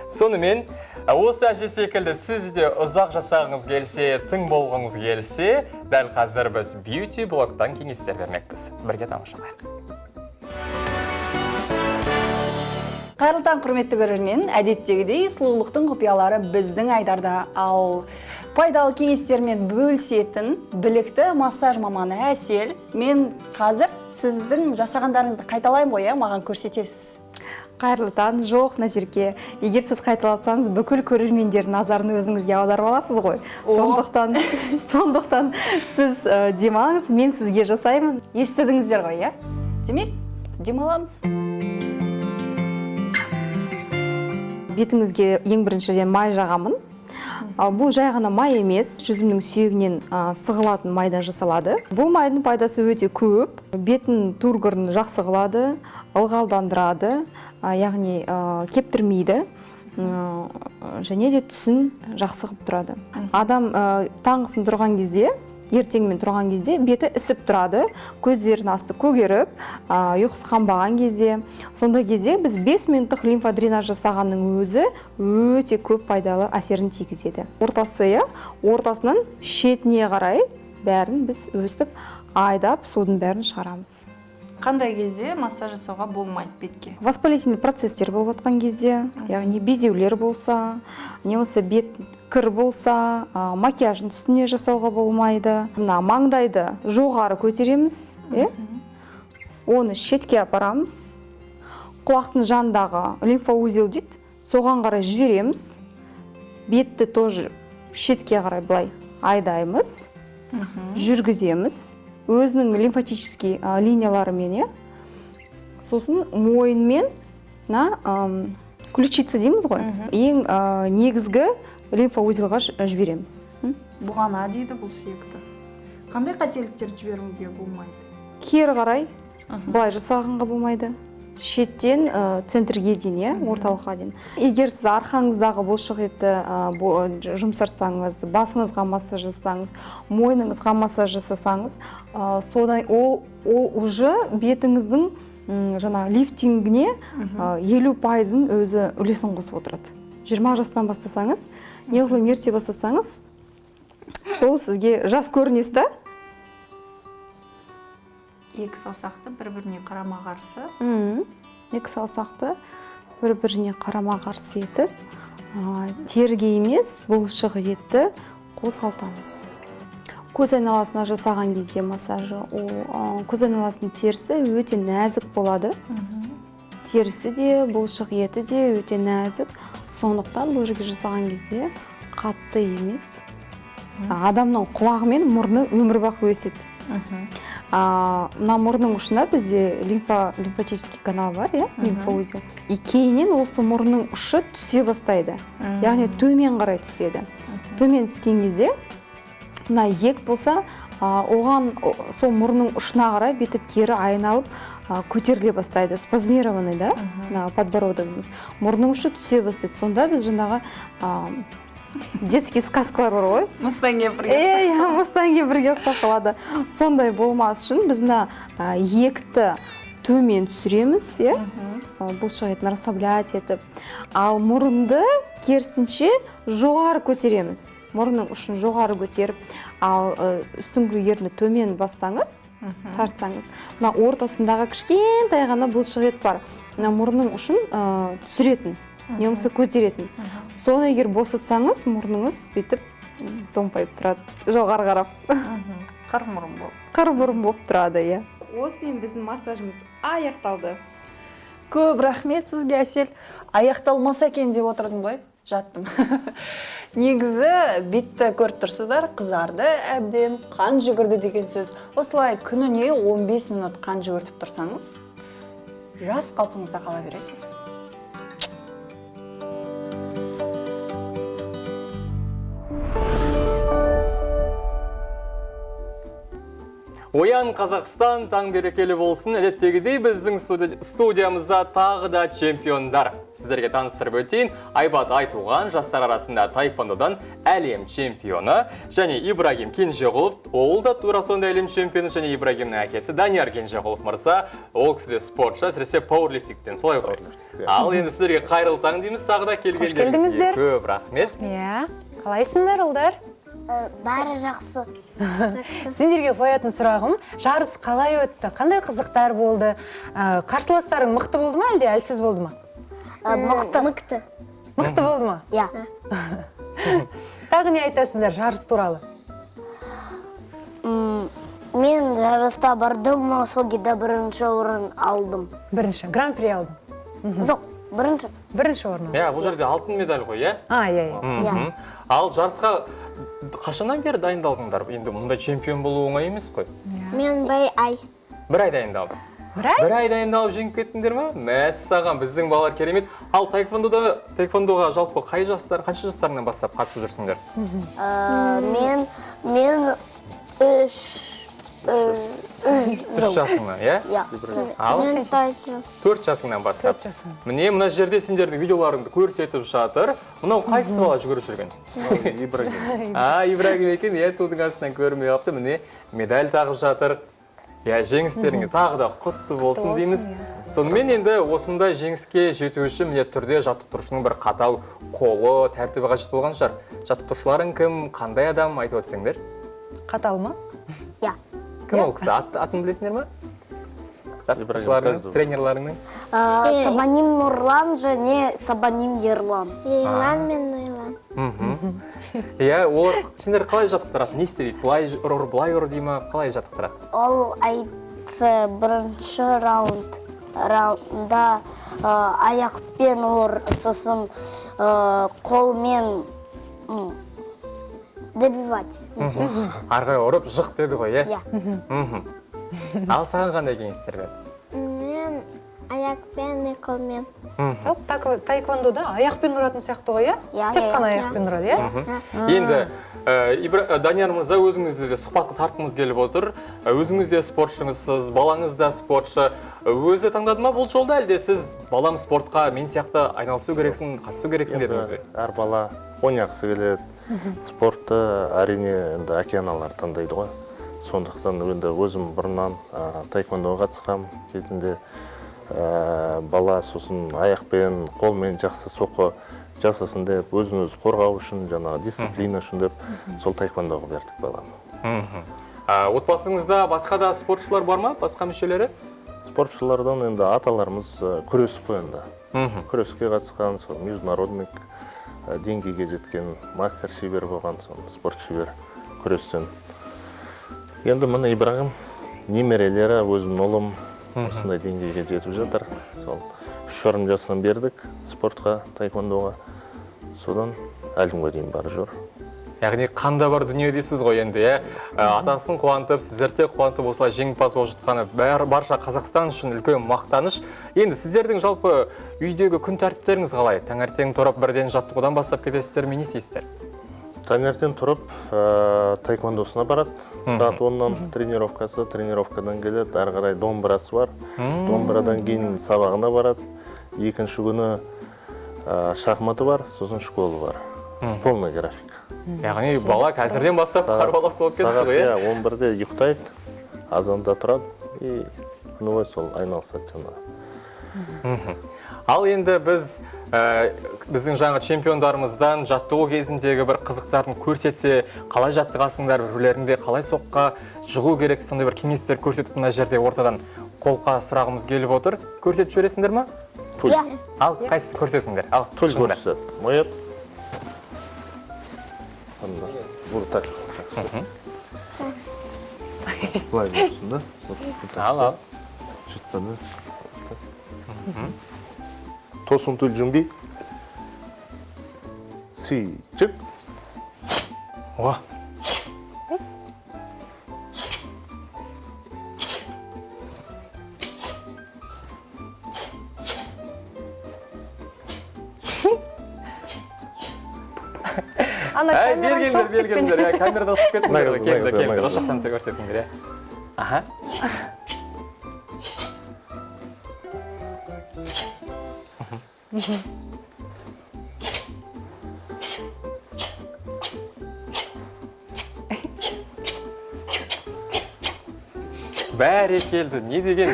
Сонымен, осы әже секілді сіз де ұзақ жасағыңыз келсе, тың болғыңыз келсе, дәл қазір біз Beauty блогтан кеңестер бермекпіз. Бірге тамашалайық. Қайырлы таң, құрметті көрермен, әдеттегідей сұлулықтың құпиялары біздің айдарда, ал пайдалы кеңестермен бөлісетін білікті массаж маманы Әсел. Мен қазір сіздің жасағандарыңызды қайталаймын ғой, маған көрсетесіз. Қайырлы таң, жоқ Назерке. Егер сіз қайталасаңыз, бүкіл көрермендердің назарын өзіңізге аударып аласыз ғой. Сондықтан сіз демалыңыз, мен сізге жасаймын. Естідіңіздер ғой, иә? Демек, демаламыз. Бетіңізге ең біріншіден май жағамын. Бұл жай ғана май емес, жүзімнің сүйегінен сығылатын майдан жасалады. Бұл майдың пайдасы өте көп. Беттің тургырын жақсы қылады, ылғалдандырады, яғни кептірмейді, және де түсін жақсы қылып тұрады. Адам таңғысын тұрған кезде, ертеңмен тұрған кезде беті ісіп тұрады, көздерінің асты көгеріп, ұйқысы қанбаған кезде. Сонда кезде біз 5 минуттық лимфодренаж жасағанның өзі өте көп пайдалы әсерін тигізеді. Ортасынан шетіне қарай бәрін біз өстіп айдап судың бәрін шығарамыз. Қандай кезде массаж жасауға болмайды бетке? Воспалительный процесстер болып жатқан кезде, яғни безеулер болса, немесе бет кір болса, макияждың үстіне жасауға болмайды. Мына маңдайды жоғары көтереміз, оны шетке апарамыз. Құлақтың жанындағы лимфоузел дейді, соған қарай жібереміз. Бетті тоже шетке қарай былай айдаймыз, жүргіземіз. Өзінің лимфатический линияларымен, сосын мойынмен ключица дейміз ғой, ең негізгі лимфоузелға жібереміз. Бұғана дейді бұл сүйекті. Қандай қателіктер жіберуге болмайды? Кері қарай былай жасағанға болмайды. Шеттен центрге дейін, орталыққа дейін. Егер сіз арқаңыздағы бұлшық етті жұмсартсаңыз, басыңызға массаж жасасаңыз, мойныңызға массаж жасасаңыз, содан ол уже бетіңіздің лифтингіне 50%-ын өзі үлесін қосып отырады. 20 жастан бастасаңыз, неғұрлым ерте бастасаңыз, сол сізге жас көрінесіз. Екі саусақты бір-біріне қарама-қарсы. Екі саусақты бір-біріне қарама-қарсы етіп, терге емес, бұлшық етті қозғалтамыз. Көз айналасына жасаған кезде массажы, көз айналасының терісі өте нәзік болады. Терісі де, бұлшық еті де өте нәзік. Сондықтан бұл жерге жасаған кезде қатты емес. Адамның құлағы мен мұрны өмір бақи өседі. Мына мұрның ұшында бізде лимфатический канал бар, лимфоузел. И кейіннен осы мұрның ұшы түсе бастайды. Яғни төмен қарай түседі. Төмен түскен кезде, мына ек болса, оған сол мұрның ұшына қарай бетіп кері айналып көтеріле бастайды. Спазмированный, подбородогымыз. Мұрның ұшы түсе бастайды. Сонда біз жаңағы детский сказкалар бар ғой. Мұстанге бірге. Мұстанге бірге ұқсап қалады. Сондай болмас үшін біз екті төмен түсіреміз, бұлшық етін расслаблять етіп. Ал мұрынды керісінше жоғары көтереміз. Мұрынның ұшын жоғары көтеріп, ал үстіңгі ерні төмен бассаңыз, тартсаңыз, мына ортасындағы кішкентай ғана бұлшық ет бар. Мұрынның ұшын түсіретін, немесе көтеретін. Соны егер босатсаңыз, мұрныңыз бетіп томпайып тұрады, жоғары қарап. Қыр-мұрын болып тұрады, иә. Осымен біздің массажымыз аяқталды. Көп рахмет сізге, Әсел. Аяқталмаса екен деп отырдым ғой, жаттым. Негізі бетті көріп тұрсыздар, қызарды әбден, қан жүгірді деген сөз. Осылай күніне 15 минут қан жүгіртіп тұрсаңыз, жас қалпыңызда қала бересіз. Оян Қазақстан таң берекелі болсын. Әдеттегідей біздің студиямызда тағы да чемпиондар. Сіздерге таныстырып өтейін. Айбат Айтуған жастар арасында таеквондодан әлем чемпионы және Ибрагим Кенжеғұлов, ол да тура сондай әлем чемпионы, және Ибрагимнің әкесі Данияр Кенжеғұлов мырза, ол кісі спортшы, әсіресе пауэрлифтингтен, солай ғой. Ал енді сіздерге қайырлы таң дейміз, тағы да келгендеріңізге көп рахмет. Қалайсыңдар, ұлдар? Бәрі жақсы. Сендерге қоятын сұрағым, жарыс қалай өтті? Қандай қызықтар болды? Қарсыластарың мықты болды ма, әлде әлсіз болды ма? Мықты. Мықты болды ма? Иә. Тағы не айтасыңдар жарыс туралы? Мен жарыста бардым, согида бірінші орын алдым. Бірінші, гран-при алдым? Жоқ, бірінші. Бірінші орын алдым. Бұл жерде алтын медаль ғой, иә? Иә. Ал жарысқа қашаннан бері дайындалдыңдар? Енді мұндай чемпион болу оңай емес қой. Мен бір ай. Бір ай дайындалдым. Бір ай дайындалып жеңіп кеттіңдер ме? Мәссаған, біздің балалар керемет. Ал таеквондоға жалпы қанша жастарыңнан бастап қатысып жүрсіңдер? Мен 3 жасыңнан, иә? Ал 4 жасыңнан бастап. Міне, мына жерде сендердің видеоларыңды көрсетіп жатыр. Мынау қайсысы бала жүгіріп жүрген? Ибрагим. Ибрагим екен, тудың астынан көрмей қапты. Міне, медаль тағып жатыр. Жеңістеріңе тағы да құтты болсын дейміз. Сонымен енді осындай жеңіске жету үшін міне түрде жаттықтырушының бір қатал қолы, тәртібі қажет болған шығар. Жаттықтырушыларың кім, қандай адам айтып өтсеңдер? Қатал ма? Иә. Кім ол кісі? Атын білесіңдер ме? жаттықтырушыларың, тренерларыңның? Сабаним Нурлан және Сабаним Ерлан. Ерлан мен Нойлан. Иә, олар сендер қалай жаттықтырады? Не істейді? Былай ұр дей ма? Қалай жаттықтырады? Ол айтты бірінші раунда аяқпен ұр, сосын қолмен добивать. Арғай ұрып жық деді ғой, е? Иә. Ал саған қандай кеңестер берді? Мен аяқпен не қолмен. Таэквондода аяқпен ұратын сияқты ғой, иә? Тек қана аяқпен ұрады, иә? Енді Данияр мырза, өзіңізді де сұхбатқа тартқымыз келіп отыр. Өзіңіз де спортшыңызсыз, балаңыз да спортшы. Өзі таңдады ма бұл жолда, әлде сіз балам спортқа мен сияқты айналысу керексің, қатысу керексің дедіңіз бе? Әр бала ойнағысы келеді. Спортты әрине енді әке-аналар таңдайды ғой. Сондықтан енді өзім бұрыннан таэквондоға қатысқам кезінде бала сосын аяқпен, қолмен жақсы соққы жасасын деп, өзін-өзі қорғау үшін, жаңағы дисциплина үшін деп, сол таэквондоға бердік баланы. Отбасыңызда басқа да спортшылар бар ма? Басқа мүшелері? Спортшылардан енді аталарымыз күрес қойында. Күреске қатысқан, сол международный деңгейге жеткен мастер шебер болған, сол спорт шебер күрестен. Енді мына Ибрагим немерелері, өзім ұлым осындай деңгейге жетіп жатыр. Сол 3,5 жастан бердік спортқа, таэквондоға. Содан әлімге дейін бар жүр. Яғни қанда бар дүние дейсіз ғой енді, атасын қуантып, сіздерде қуантып осылай жеңімпаз болып жатқаны барша Қазақстан үшін үлкен мақтаныш. Енді сіздердің жалпы үйдегі күн тәртіптеріңіз қалай? Таңертең тұрып бірден жаттығудан бастап кетесіздер ме, не істейсіздер? Таңертең тұрып таэквондосына барады. Сағат 10-нан тренировкасы, тренировкадан келеді, әрі қарай домбырасы бар. Домбырадан кейін сабағына барады. Екінші күні шахматы бар, сосын школы бар. Полный график. Яғни бала қазірден бастап қарбалас болып кетті ғой, сағат 11-де ұйықтайды, азанда тұрады, и күні бойы сол айналысады жаңағы. Ал енді біздің жаңа чемпиондарымыздан жаттығу кезіндегі бір қызықтарын көрсетсе, қалай жаттығасыңдар, бірлеріңде қалай соққа жығу керек, сондай бір кеңестер көрсетіп мына жерде ортадан қолқа сұрағымыз келіп отыр. Көрсетіп жібересіңдер ма? Ал қайсысы көрсетіңдер? Ал Төл көрсетеді. Моет. Бұл так. Бұлай көрсін да. Ал. Жұттаны. Тосын түл жүмби. Жүк. Оға. Бергендер, камерада ұшып кеттіңдер. Кемдер, ұшықтан көрсетіңдер. Аха. Бәрі келді, не деген?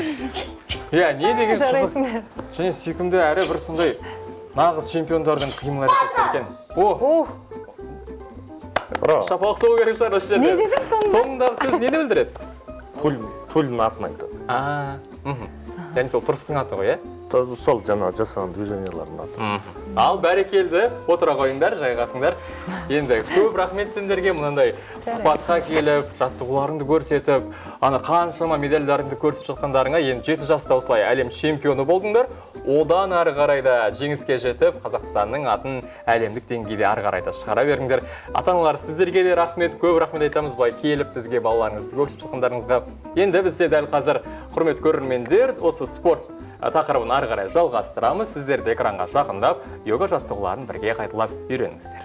Не деген қызық. Және сүйкімді әрі бір сондай нағыз чемпиондардың қимыл әрекеттер екен. Шапалық соғу керек шығар осы жерде. Не дедің соңында? Соңындағы сөз нені білдіреді? Төлдің атын айтады. Яғни сол тұрыстың аты ғой, Сол жаңа жасаған движениялардың аты. Ал бәрекелді, отыра қойыңдар, жайғасыңдар. Енді көп рахмет сендерге мынандай сұхбатқа келіп, жаттығуларыңды көрсетіп, қаншама медальдарыңды көрсетіп жатқандарыңа, енді 7 жаста осылай әлем чемпионы болдыңдар. Одан ары қарайда жеңіске жетіп, Қазақстанның атын әлемдік деңгейде ары қарайда шығара беріңдер. Ата-аналар, сіздерге де рахмет, көп рахмет айтамыз былай келіп бізге балаларыңызды көрсетіп жатқандарыңызға. Енді бізде дәл қазір құрмет көрермендер, осы спорт тақырыбын ары қарай жалғастырамыз. Сіздерді экранға жақындап, йога жаттығуларын бірге қайталап үйреніңіздер.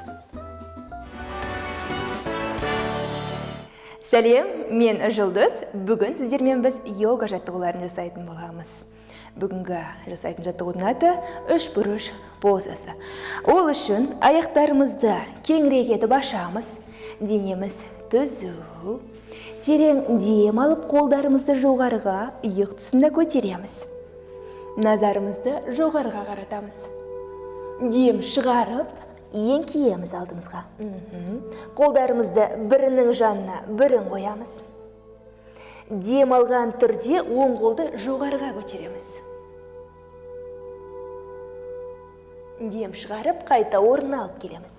Сәлем, мен Жұлдыз. Бүгін сіздермен біз йога жаттығуларын жасайтын боламыз. Бүгінгі жасайтын жаттығудың аты 3 бұрыш позасы. Ол үшін аяқтарымызды кеңірек етіп ашамыз, денеміз түзу. Терең дем алып, қолдарымызды жоғарыға иық тұсында көтереміз. Назарымызды жоғарыға қаратамыз. Дем шығарып, еңкейеміз алдымызға. Қолдарымызды бірінің жанына бірін қоямыз. Дем алған түрде оң қолды жоғарыға көтереміз. Дем шығарып, қайта орнына алып келеміз.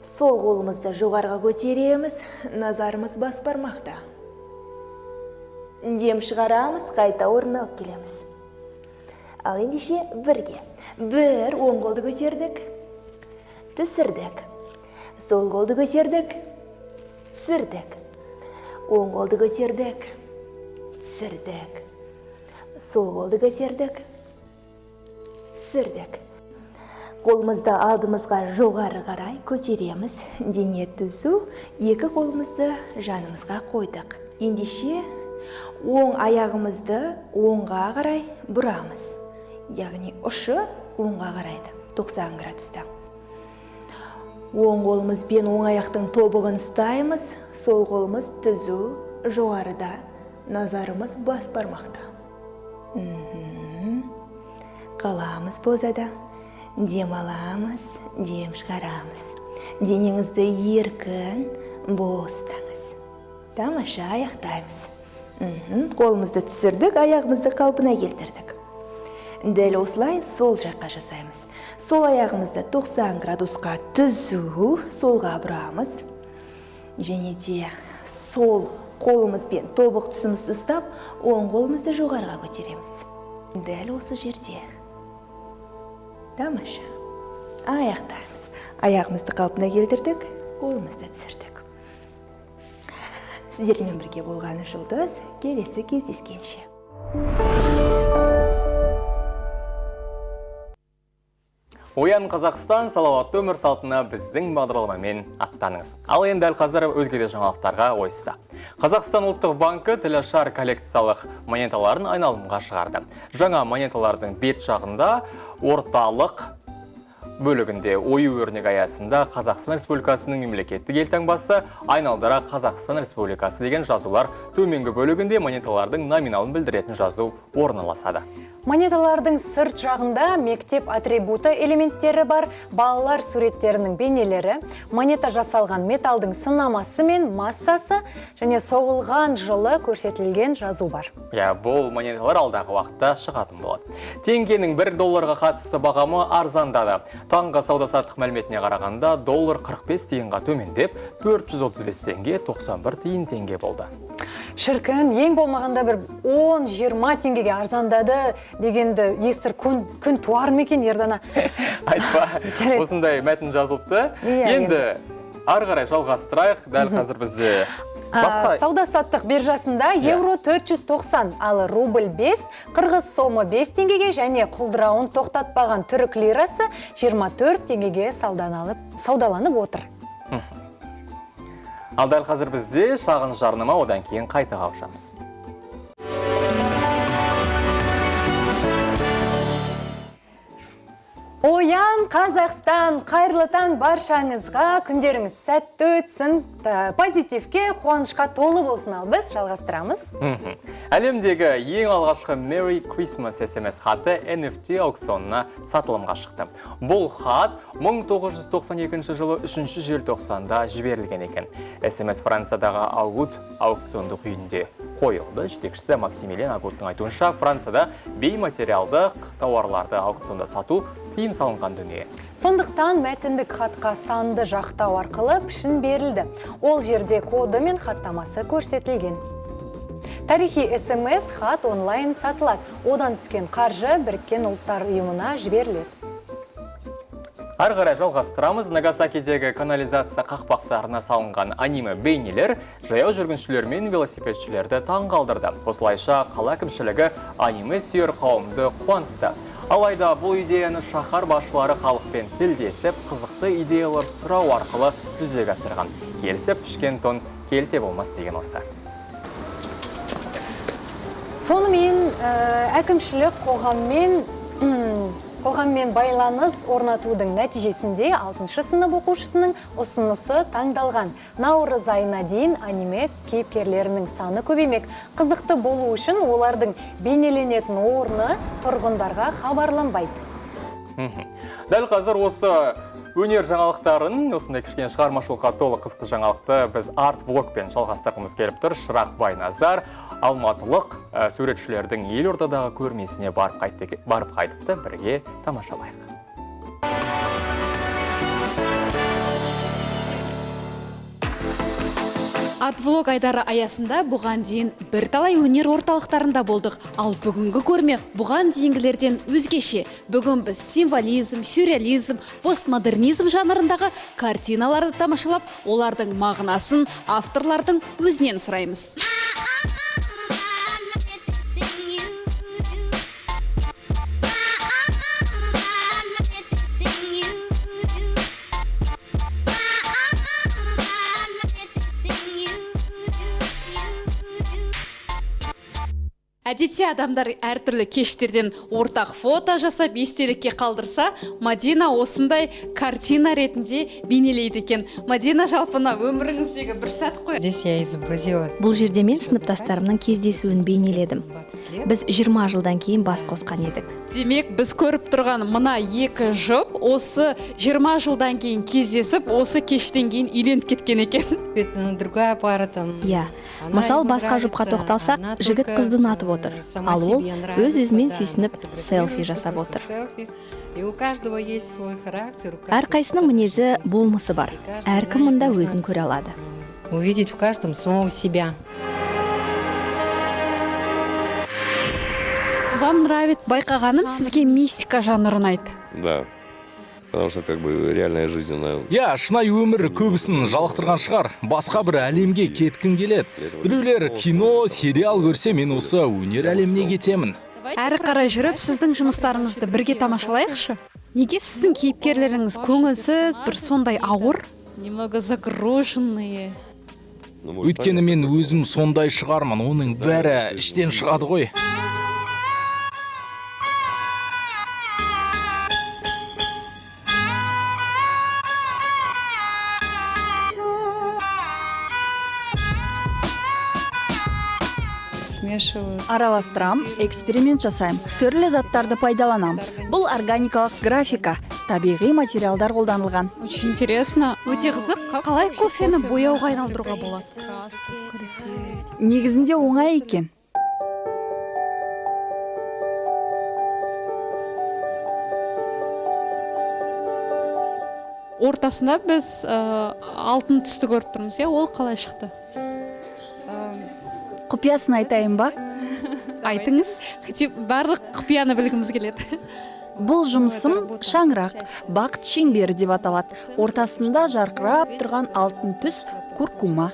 Сол қолымызды жоғарыға көтереміз, назарымыз бас бармақта. Дем шығарамыз, қайта орнына алып келеміз. Ал ендеше бірге. Бір оң қолды көтердік, түсірдік. Сол қолды көтердік, түсірдік. Оң қолды көтердік, түсірдік. Сол қолды көтердік, түсірдік. Қолымызды алдымызға жоғары қарай көтереміз. Дене түзу, екі қолымызды жанымызға қойдық. Ендеше оң аяғымызды оңға қарай бұрамыз. Яғни ұшы оңға қарайды, 90 градуста. Оң қолымызбен оң аяқтың тобығын ұстаймыз, сол қолымыз түзу, жоғарыда, назарымыз бас бармақта. Қаламыз позада, дем аламыз, дем шығарамыз. Денеңізді еркін, бостаңыз. Тамаша аяқтаймыз. Қолымызды түсірдік, аяғымызды қалпына келтірдік. Дәл осылай сол жаққа жасаймыз. Сол аяғымызды 90 градусқа түзу, солға бұрамыз. Және де сол қолымызбен тобық тұсымызды ұстап, оң қолымызды жоғарыға көтереміз. Дәл осы жерде. Тамаша. Аяқтаймыз. Аяғымызды қалпына келтірдік, қолымызды түсірдік. Сіздермен бірге болғаны Жұлдыз, келесі кездескенше. Оян Қазақстан салауатты өмір салтына біздің бағдарламамен аттаныңыз. Ал енді дәл қазір өзге де жаңалықтарға ойыссақ. Қазақстан ұлттық банкі тілашар коллекциялық монеталарын айналымға шығарды. Жаңа монеталардың бет жағында орталық бөлігінде ою өрнек аясында Қазақстан Республикасының мемлекеттік елтаңбасы, айналдыра Қазақстан Республикасы деген жазулар, төменгі бөлігінде монеталардың номиналын білдіретін жазу орналасады. Монеталардың сырт жағында мектеп атрибуты элементтері бар, балалар суреттерінің бейнелері, монета жасалған металдың сынамасы мен массасы және соғылған жылы көрсетілген жазу бар. Бұл монеталар алдағы уақытта шығатын болады. Теңгенің $1 қатысты бағамы арзандады. Таңғы сауда-саттық мәліметіне қарағанда доллар 45 тиынға төмендеп, 435 теңге 91 теңге болды. Шіркін, ең болмағанда бір 10-20 теңгеге арзандады дегенді естір күн туар мекен, Ердана? Айтпа, осындай мәтін жазылыпты. Енді ары қарай жалғастырайық, дәл қазір бізде сауда-саттық биржасында евро 490, ал рубль 5, қырғыз сомы 5 теңгеге және құлдырауын тоқтатпаған түрік лирасы 24 теңгеге саудаланып отыр. Ал дәл қазір бізде шағын жарнама, одан кейін қайта қауышамыз. Оян Қазақстан, қайырлы таң баршаңызға, күндеріңіз сәтті өтсін, позитивке, қуанышқа толы болсын. Ал біз жалғастырамыз. Әлемдегі ең алғашқы Merry Christmas SMS хаты NFT аукционына сатылымға шықты. Бұл хат 1992 жылы 3 желтоқсанда жіберілген екен. SMS Франциядағы Агут аукциондық үйінде қойылды. Жетекшісі Максимилиан Агуттың айтуынша, Францияда бейматериалдық тауарларды аукционда сату тыйым салынған дүние. Сондықтан мәтіндік хатқа санды жақтау арқылы пішін берілді. Ол жерде коды мен хаттамасы көрсетілген. Тарихи SMS хат онлайн сатылады. Одан түскен қаржы Біріккен ұлттар ұйымына жіберіледі. Ары қарай жалғастырамыз. Нагасакидегі канализация қақпақтарына салынған аниме бейнелер жаяу жүргіншілер мен велосипедшілерді таң қалдырды. Осылайша қала әкімшілігі аниме сүйер қауымды қуантты. Алайда бұл идеяны шаһар басшылары халықпен тілдесіп, қызықты идеялар сұрау арқылы жүзеге асырған. Келісіп пішкен тон келте болмас деген осы. Сонымен әкімшілік қоғаммен байланыс орнатудың нәтижесінде 6-шы сынып оқушысының ұсынысы таңдалған. Наурыз айына дейін аниме кейіпкерлерінің саны көбеймек. Қызықты болу үшін олардың бейнеленетін орны тұрғындарға хабарланбайды. Дәл қазір осы өнер жаңалықтарын, осындай кішкене шығармашылыққа толы қызықты жаңалықты біз арт-влогпен жалғастырғымыз келіп тұр. Шырақ Байназар алматылық суретшілердің Елордадағы көрмесіне барып қайтыпты, бірге тамашалайық. Арт-влог айдары аясында бұған дейін бірталай өнер орталықтарында болдық. Ал бүгінгі көрме бұған дейінгілерден өзгеше. Бүгін біз символизм, сюрреализм, постмодернизм жанрындағы картиналарды тамашалап, олардың мағынасын авторлардың өзінен сұраймыз. Әдетте адамдар әртүрлі кештерден ортақ фото жасап естелікке қалдырса, Мадина осындай картина ретінде бейнелейді екен. Мадина, жалпына өміріңіздегі бір сәт қой. Бұл жерде мен сыныптастарымның кездесуін бейнеледім. Біз 20 жылдан кейін бас қосқан едік. Демек, біз көріп тұрған мына екі жұп осы 20 жылдан кейін кездесіп, осы кештен кейін үйленіп кеткен екен. Иә. Мысал басқа жұпқа тоқталсақ, жігіт қызды ұнатып отыр, ал ол өз-өзімен сүйсініп селфи жасап отыр. Әрқайсының мінезі болмысы бар. Әркім мұнда өзін көре алады. Увидеть в каждом самого себя. Вам нравится? Байқағаным, сізге мистика жанры ұнайды. Да. Потому что реальная жизнь, Я шынайы өмір көбісін жалықтырған шығар. Басқа бір әлемге кеткім келеді. Біреулер кино, сериал көрсе, мен осы өнер әлеміне кетемін. Әрі қарай жүріп, сіздің жұмыстарыңызды бірге тамашалайықшы. Неге сіздің кейіпкерлеріңіз көңілсіз, бір сондай ауыр? Немного загруженные. Өйткені мен өзім сондай шығармын, оның бәрі іштен шығады ғой. Араластырам, эксперимент жасайм, түрлі заттарды пайдаланам. Бұл органикалық графика, табиғи материалдар қолданылған. Очень интересно. Өте қызық, қалай кофені бояуға айналдыруға болады? Негізінде оңай екен. Ортасында біз алтын түсті көріп тұрмыз, ол қалай шықты? Құпиясын айтайын ба? Айтыңыз. Барлық құпияны білгіміз келеді. Бұл жұмысым шаңырақ, бақыт шеңбері деп аталады. Ортасында жарқырап тұрған алтын түс куркума.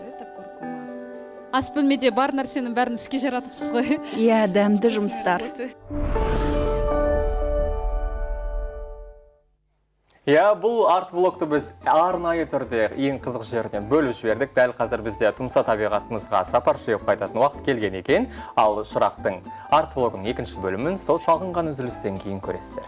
Ас бөлмеде бар нәрсенің бәрін іске жаратыпсыз ғой. Иә, дәмді жұмыстар. Я, бұл арт-влогты біз арнайы түрде ең қызық жерінен бөліп жібердік. Дәл қазір бізде тұмса табиғатымызға сапар шегіп қайтатын уақыт келген екен. Ал Шырақтың арт-влогының екінші бөлімін сол шалғынған үзілістен кейін көресіздер.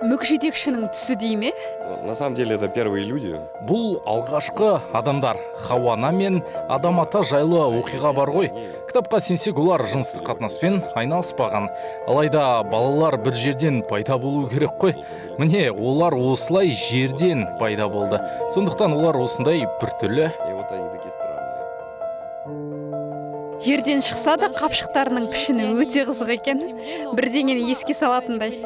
мүк жетекшінің түсі дей ме? На самом деле это первые люди. Бұл алғашқы адамдар. Хауана мен адам ата жайлы оқиға бар ғой. Кітапқа сенсек, олар жыныстық қатынаспен айналыспаған. Алайда балалар бір жерден пайда болу керек қой. Міне, олар осылай жерден пайда болды. Сондықтан олар осындай біртүрлі. Жерден шықса да қапшықтарының пішіні өте қызық екен. Бірдеңені еске салатындай.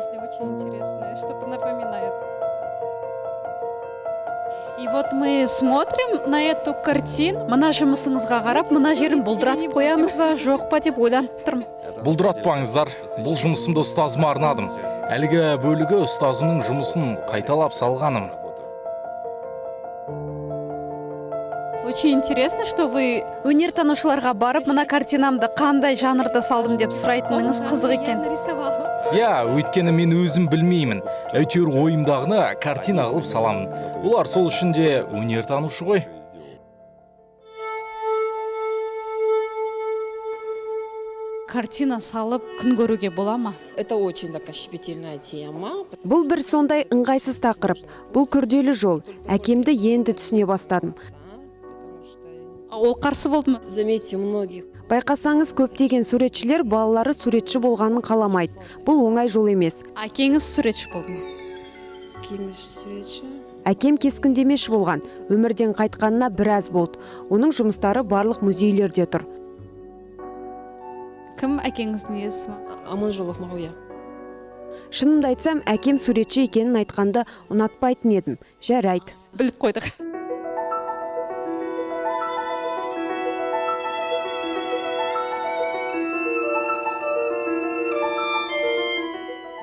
И вот мы смотрим на эту картину. Мына жұмысыңызға қарап, мына жерін бұлдыратып қоямыз ба, жоқ па деп ойланып тұрмын. Бұлдыратпаңыздар, бұл жұмысымды ұстазыма арнадым. Әлгі бөлігі ұстазымның жұмысын қайталап салғаным. Очень интересно, что вы өнертанушыларға барып, мына картинамды қандай жанрда салдым деп сұрайтыныңыз қызық екен. Я, өйткені мен өзім білмеймін. Әйтеуір ойымдағыны картина қылып саламын. Олар сол үшін де өнертанушы ғой. Картина салып күн көруге бола ма? Это очень такая щепетильная тема. Бұл бір сондай ыңғайсыз тақырып. Бұл күрделі жол. Әкемді енді түсіне бастадым. Ол қарсы болды ма? Заметьте, многих. Байқасаңыз, көптеген суретшілер балалары суретші болғанын қаламайды. Бұл оңай жол емес. Әкеңіз суретші болды ма? Әкеңіз суретші? Әкем кескіндемеші болған. Өмірден қайтқанына біраз болды. Оның жұмыстары барлық музейлерде тұр. Кім әкеңіздің есімі? Аманжолов Мағауия. Шынымды айтсам, әкем суретші екенін айтқанды ұнатпайтын едім. Жарайды. Біліп қойдық.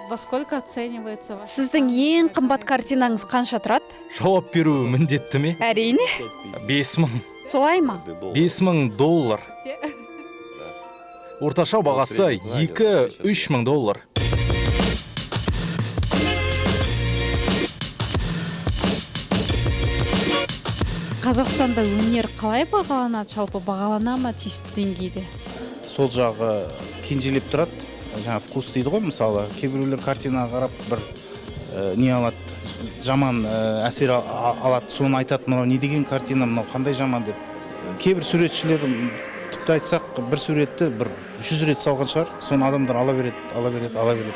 Во сколько оценивается? Сіздің ең қымбат картинаңыз қанша тұрады? Жауап беру міндетті ме? Әрине. 5000. Солай ма? $5000. Орташа бағасы 2-3 доллар. Қазақстанда өнер қалай бағаланады? Жалпы бағалана ма тиісті деңгейде? Сол жағы кенжелеп тұрады. Жаңа вкус дейді ғой, мысалы, кейбіреулер картина қарап бір не алады, жаман әсер алады, соны айтады, мынау не деген картина, мынау қандай жаман деп. Кейбір суретшілер тіпті айтсақ, бір суретті бір 100 рет салған шығар, соны адамдар ала береді.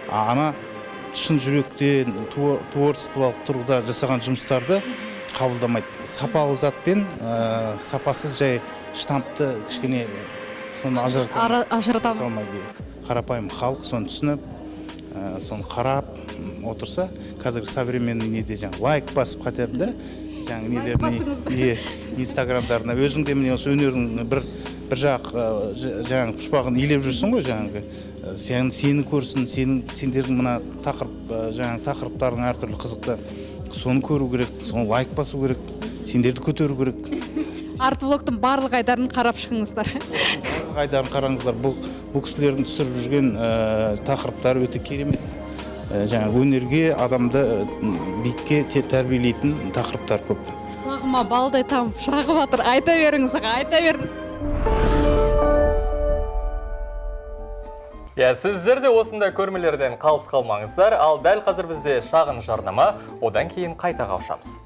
Ана шын жүректен творчестволық тұрғыда жасаған жұмыстарды қабылдамайды. Сапалы затпен сапасыз жай штампты кішкене соны ажырата алмайды. Қарапайым халық соны түсініп, соны қарап отырса, қазіргі современный неде жаңа лайк басып қатып да, жаңа нелеріне, инстаграмдарына өзіңде міне осы өнердің бір жақ жаңа пұшпағын илеп жүрсің ғой, жаңағы сені көрсін, сендердің мына тақырыптарың әртүрлі қызықты, соны көру керек, соны лайк басу керек, сендерді көтеру керек. Арт-влогтың барлық айдарын қарап шығыңыздар. Айдарын қараңыздар, бұл кісілердің түсіріп жүрген тақырыптары өте керемет. Жаңа өнерге, адамды биікке тәрбиелейтін тақырыптар көп. Құлағыма балдай тамып шағып жатыр. Айта беріңіз, айта беріңіз. Сіздер де осындай көрмелерден қалыс қалмаңыздар, ал дәл қазір бізде шағын жарнама, одан кейін қайта қауышамыз.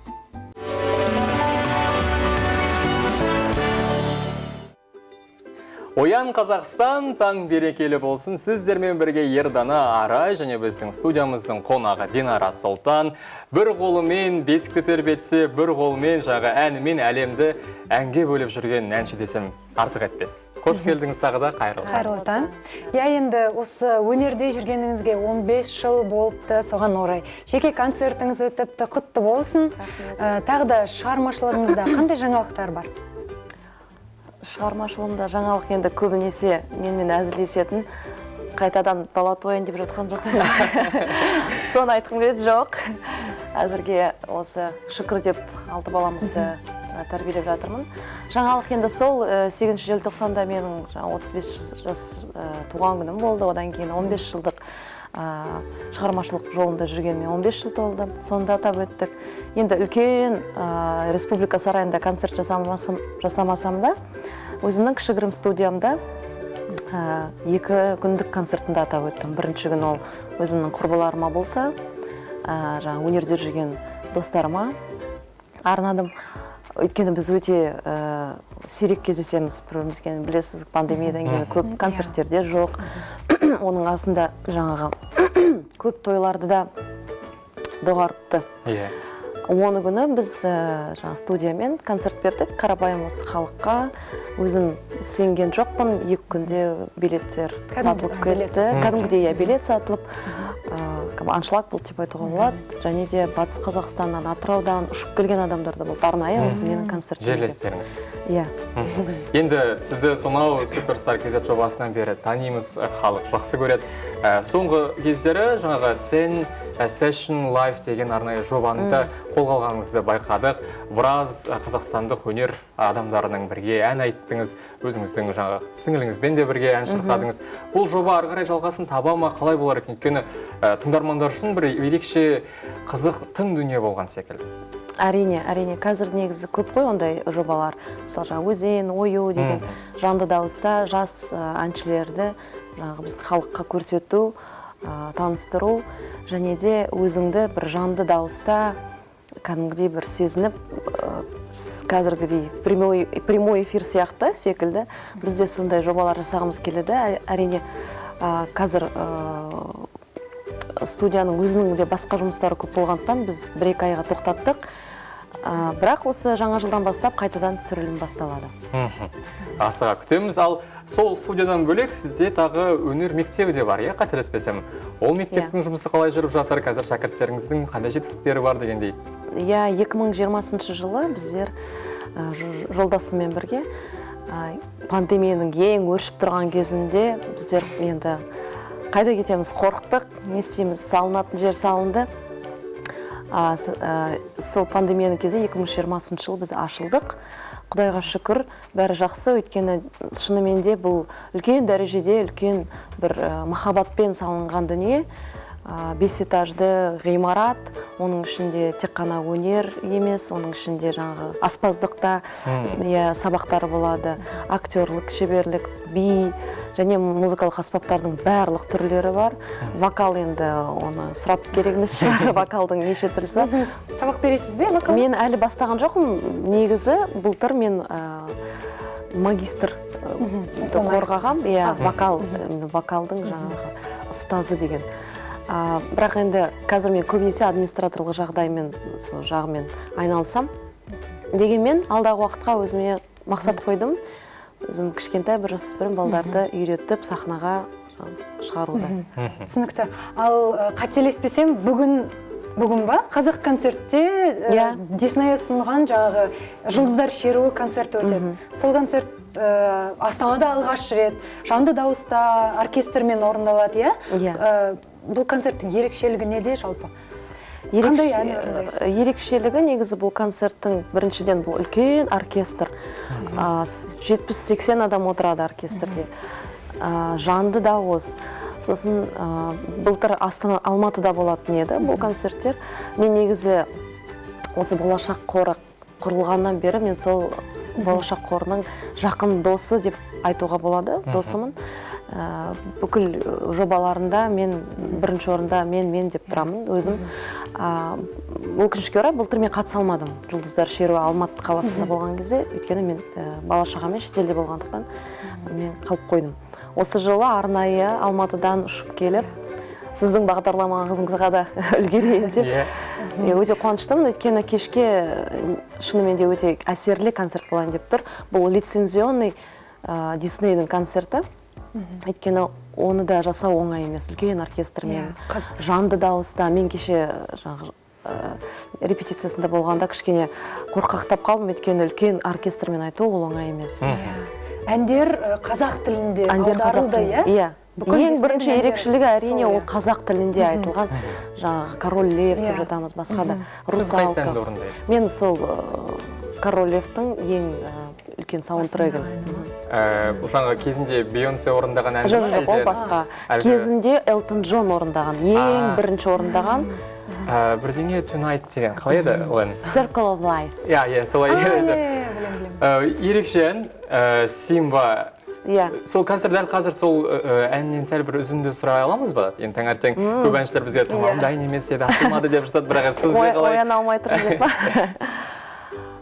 Оян Қазақстан, таң берекелі болсын. Сіздермен бірге Ердана Арай және біздің студиямыздың қонағы Динара Солтан. Бір қолымен бесікті тербетсе, бір қолымен жағы әнімен әлемді әнге бөліп жүрген әнші десем артық етпес. Қош келдіңіз тағы да, қайырлы таң. Енді осы өнерде жүргеніңізге 15 жыл болыпты, соған орай. Жеке концертіңіз өтіпті, құтты болсын. Тағы да шығармашылығыңызда қандай жаңалықтар бар? Шығармашылығымда жаңалық енді көбінесе менімен әзілдесетін, қайтадан бала туайын деп жатқан жоқсың. Соны айтқым келеді, жоқ. Әзірге осы шүкір деп 6 баламызды тәрбиелеп жатырмын. Жаңалық енді сол 8 желтоқсанда менің 35 жас туған күнім болды, одан кейін 15 жылдық шығармашылық жолында жүргеніме 15 жыл толды. Сонда атап өттік. Енді үлкен республика сарайында концерт жасамасам да, өзімнің кішігірім студиямда 2 күндік концертінде атап өттім. Бірінші күн ол өзімнің құрбыларыма болса, жаңа өнерде жүрген достарыма арнадым. Өйткені біз өте сирек кездесеміз бір-бірімізге, білесіз, пандемиядан кейін көп концерттерде жоқ. Оның астында жаңағы көп тойларды да доғарыпты. Оны күні біз студиямен концерт бердік, қарапайым осы халыққа. Өзім сенген жоқпын, 2 күнде билеттер сатылып кетті. Кәдімгідей билет сатылып, аншлаг болды деп айтуға болады. Және де Батыс Қазақстаннан, Атыраудан ұшып келген адамдарды болды. Арнайы осы менің концерттерге. Жерлестеріңіз. Иә. Енді сізді сонау Суперстар KZ жобасынан бері танимыз, халық жақсы көреді. Соңғы кездері жаңағы Session Live деген арнайы жобаны да қолға алғаныңызды байқадық. Біраз қазақстандық өнер адамдарының бірге ән айттыңыз, өзіңіздің жаңағы сіңіліңізбен де бірге ән шырқадыңыз. Бұл жоба ары қарай жалғасын таба ма, қалай болар екен? Өйткені тыңдармандар үшін бір ерекше қызық тың дүние болған секілді. Әрине, қазір негізі көп қой ондай жобалар. Мысалы, жаңа өзен, ою деген жанды дауыста жас әншілерді біз халыққа көрсету, таныстыру, және де өзіңді бір жанды дауыста кәдімгідей бір сезініп, қазіргідей прямой эфир сияқты секілді бізде сондай жобалар жасағымыз келеді. Әрине, қазір студияның өзінің де басқа жұмыстары көп болғандықтан біз 1-2 айға тоқтаттық. Бірақ осы жаңа жылдан бастап қайтадан түсірілім басталады. Асыға күтеміз. Ал сол студиядан бөлек сізде тағы өнер мектебі де бар, қателеспесем. Ол мектептің жұмысы қалай жүріп жатыр? Қазір шәкірттеріңіздің қандай жетістіктері бар дегендей? 2020 жылы біздер жолдасыммен бірге пандемияның ең өршіп тұрған кезінде біздер енді қайда кетеміз, қорықтық, не істейміз, салынатын жер салынды. Сол пандемияның кезде 2020 жылы біз ашылдық. Құдайға шүкір, бәрі жақсы, өйткені шынымен де бұл үлкен дәрежеде, үлкен бір махаббатпен салынған дүние. 5 этажды ғимарат, оның ішінде тек қана өнер емес, оның ішінде жаңағы аспаздықта сабақтары болады, актерлік, шеберлік, би, және музыкалық аспаптардың барлық түрлері бар. Вокал енді оны сұрап керек емес шығар, вокалдың неше түрісі. Өзіңіз сабақ бересіз бе? Мен әлі бастаған жоқпын. Негізі былтыр мен магистр қорғағам, вокалдың жаңағы ұстазы деген. Бірақ енді қазір мен көбінесе администраторлық жағымен айналысам. Дегенмен алдағы уақытқа өзіме мақсат қойдым. Өзім кішкентай бір жасөспірім балдарды үйретіп сахнаға шығаруды. Түсінікті. Ал қателеспесем, бүгін ба? Қазақ концертте Дисней ұсынған жаңағы жұлдыздар шеруі концерті өтеді. Сол концерт Астанада алғаш рет жанды дауыста оркестрмен орындалады, бұл концерттің ерекшелігі неде жалпы? Ерекшелігі негізі бұл концерттің біріншіден бұл үлкен оркестр. 70-80 адам отырады оркестрде. Жанды дауыс. Сосын былтыр Алматыда болатын еді бұл концерттер. Мен негізі осы болашақ қоры құрылғаннан бері мен сол болашақ қорының жақын досы деп айтуға болады, досымын. Бүкіл жобаларында мен бірінші орында мен деп тұрамын өзім. Өкінішке орай былтыр мен қатыса алмадым. Жұлдыздар шеруі Алматы қаласында болған кезде, өйткені мен бала-шағамен шетелде болғандықтан мен қалып қойдым. Осы жылы арнайы Алматыдан ұшып келіп, сіздің бағдарламаңызға да үлгерейін деп өте қуаныштымын. Өйткені кешке шынымен де өте әсерлі концерт болайын деп тұр. Бұл лицензионный Диснейдің концерті. Өйткені оны да жасау оңай емес. Үлкен оркестрмен, жанды дауыста. Мен кеше репетициясында болғанда кішкене қорқақтап қалдым. Өйткені үлкен оркестрмен айту ол оңай емес. Әндер қазақ тілінде аударылды, иә? Ең бірінші ерекшелігі әрине ол қазақ тілінде айтылған. Жаңағы Король Лев деп жатамыз, басқа да. Сіз қайсы әнді орындайсыз? Мен сол Король Левтің ең үлкен саундтрегін. Жаңа кезінде Бейонсе орындаған әнді ма? Жоқ, ол басқа. Кезінде Элтон Джон орындаған, ең бірінші орындаған. Бірдеңе Tonight деген, қалай еді ол ән? Circle of Life. Солай еді. Ерекше ән, Симба Сол дәл қазір сол әннен сәл бір үзінді сұрай аламыз ба? Енді таңертең көп әншілер бізге тамам дайын емес еді, ашылмады деп жатады, бірақ сізде қалай? Ояна алмай тұрмын деп па?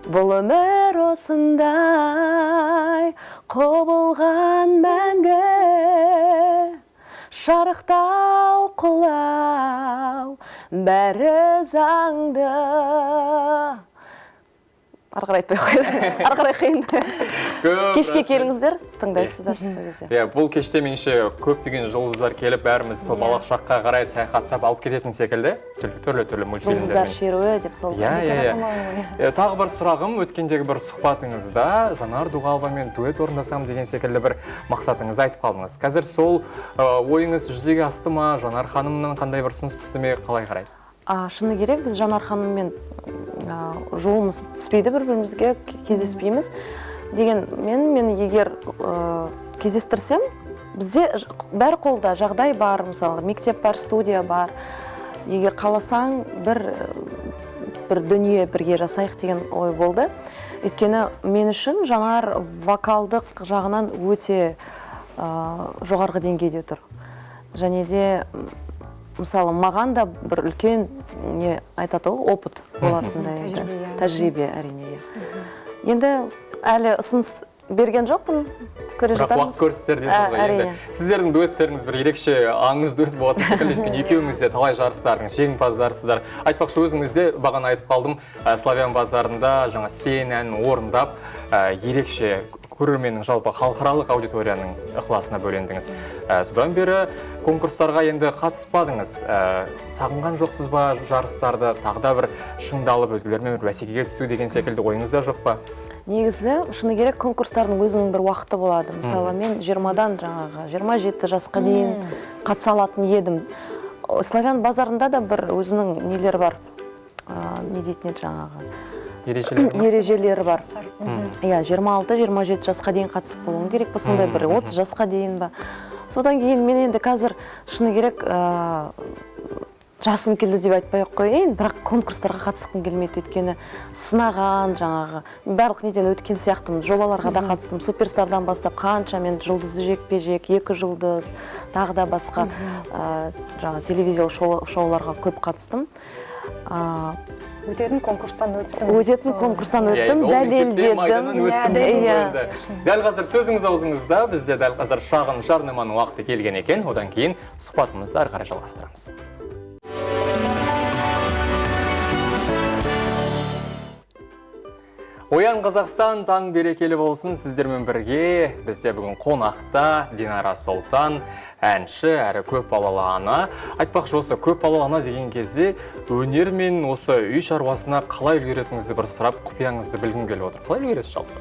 Бұл өмір осындай құбылған мәңгі, шарықтау құлау бәрі заңды. Арқарай айтпай қойды. Арқарай қиын. Кешке келіңіздер, тыңдайсыздар сол кезде. Бұл кеште меніңше көптеген жұлдыздар келіп, бәріміз сол балалық шаққа қарай саяхаттап алып кететін секілді, түрлі мультфильмдермен. Жұлдыздар шеруі деп сол. Тағы бір сұрағым, өткендегі бір сұхбатыңызда Жанар Дұғаловамен дуэт орындасам деген секілді бір мақсатыңызды айтып қалдыңыз. Қазір сол ойыңыз жүзеге асты ма? Жанар ханымның қандай бір ұсыныс түсті ме, қалай қарайсыз? Шыны керек, біз Жанар ханыммен жолымыз түспейді, бір-бірімізге кездеспейміз. Мен егер кездестірсем, бізде бәрі қолда жағдай бар, мысалы, мектеп бар, студия бар. Егер қаласаң, бір дүние бірге жасайық деген ой болды. Өйткені мен үшін Жанар вокалдық жағынан өте жоғарғы деңгейде тұр. Және де мысалы, маған да бір үлкен не айтады ғой, опыт болатындай, тәжірибе әрине. Енді әлі ұсыныс берген жоқпын, көре жатармыз. Бірақ уақыт көрсетер дейсіз ғой енді. Сіздердің дуэттеріңіз бір ерекше аңыз дуэт болатын секілді, өйткені екеуіңіз де талай жарыстардың жеңімпаздарысыздар. Айтпақшы, өзіңіз де бағана айтып қалдым, Славян базарында жаңа Сен әнін орындап, ерекше көрерменнің жалпы халықаралық аудиторияның ықыласына бөлендіңіз. Содан бері конкурстарға енді қатыспадыңыз. Сағынған жоқсыз ба жарыстарды, тағы да бір шыңдалып өзгелермен бір бәсекеге түсу деген секілді ойыңызда жоқ па? Негізі, шыны керек, конкурстардың өзінің бір уақыты болады. Мысалы, мен 20-дан жаңағы 27 жасқа дейін қатыса алатын едім. Славян базарында да бір өзінің нелер бар. Не дейтін еді жаңағы? Ережелері бар. 26-27 жасқа дейін қатысып болуың керек па, сондай бір 30 жасқа дейін ба. Содан кейін мен енді қазір шыны керек жасым келді деп айтпай қояйын, бірақ конкурстарға қатысқым келмейді, өйткені сынаған жаңағы барлық неден өткен сияқтымын, жобаларға да қатыстым, суперстардан бастап қанша мен жұлдызды жекпе-жек, 2 жұлдыз, тағы да басқа жаңағы телевизиялық шоуларға көп қатыстым. Өтетін конкурстан өттім, дәлелдедім. Дәл қазір сөзіңіз аузыңызда, бізде дәл қазір шағын жарнаманың уақыты келген екен, одан кейін сұхбатымызды ары қарай жалғастырамыз. Оян Қазақстан, таң берекелі болсын, сіздермен бірге. Бізде бүгін қонақта Динара Солтан, әнші, әрі көп балалы ана. Айтпақшы, осы көп балалы ана деген кезде өнер мен осы үй шаруасына қалай үлгеретіңізді бір сұрап, құпияңызды білгім келіп отыр. Қалай үлгересіз жалпы?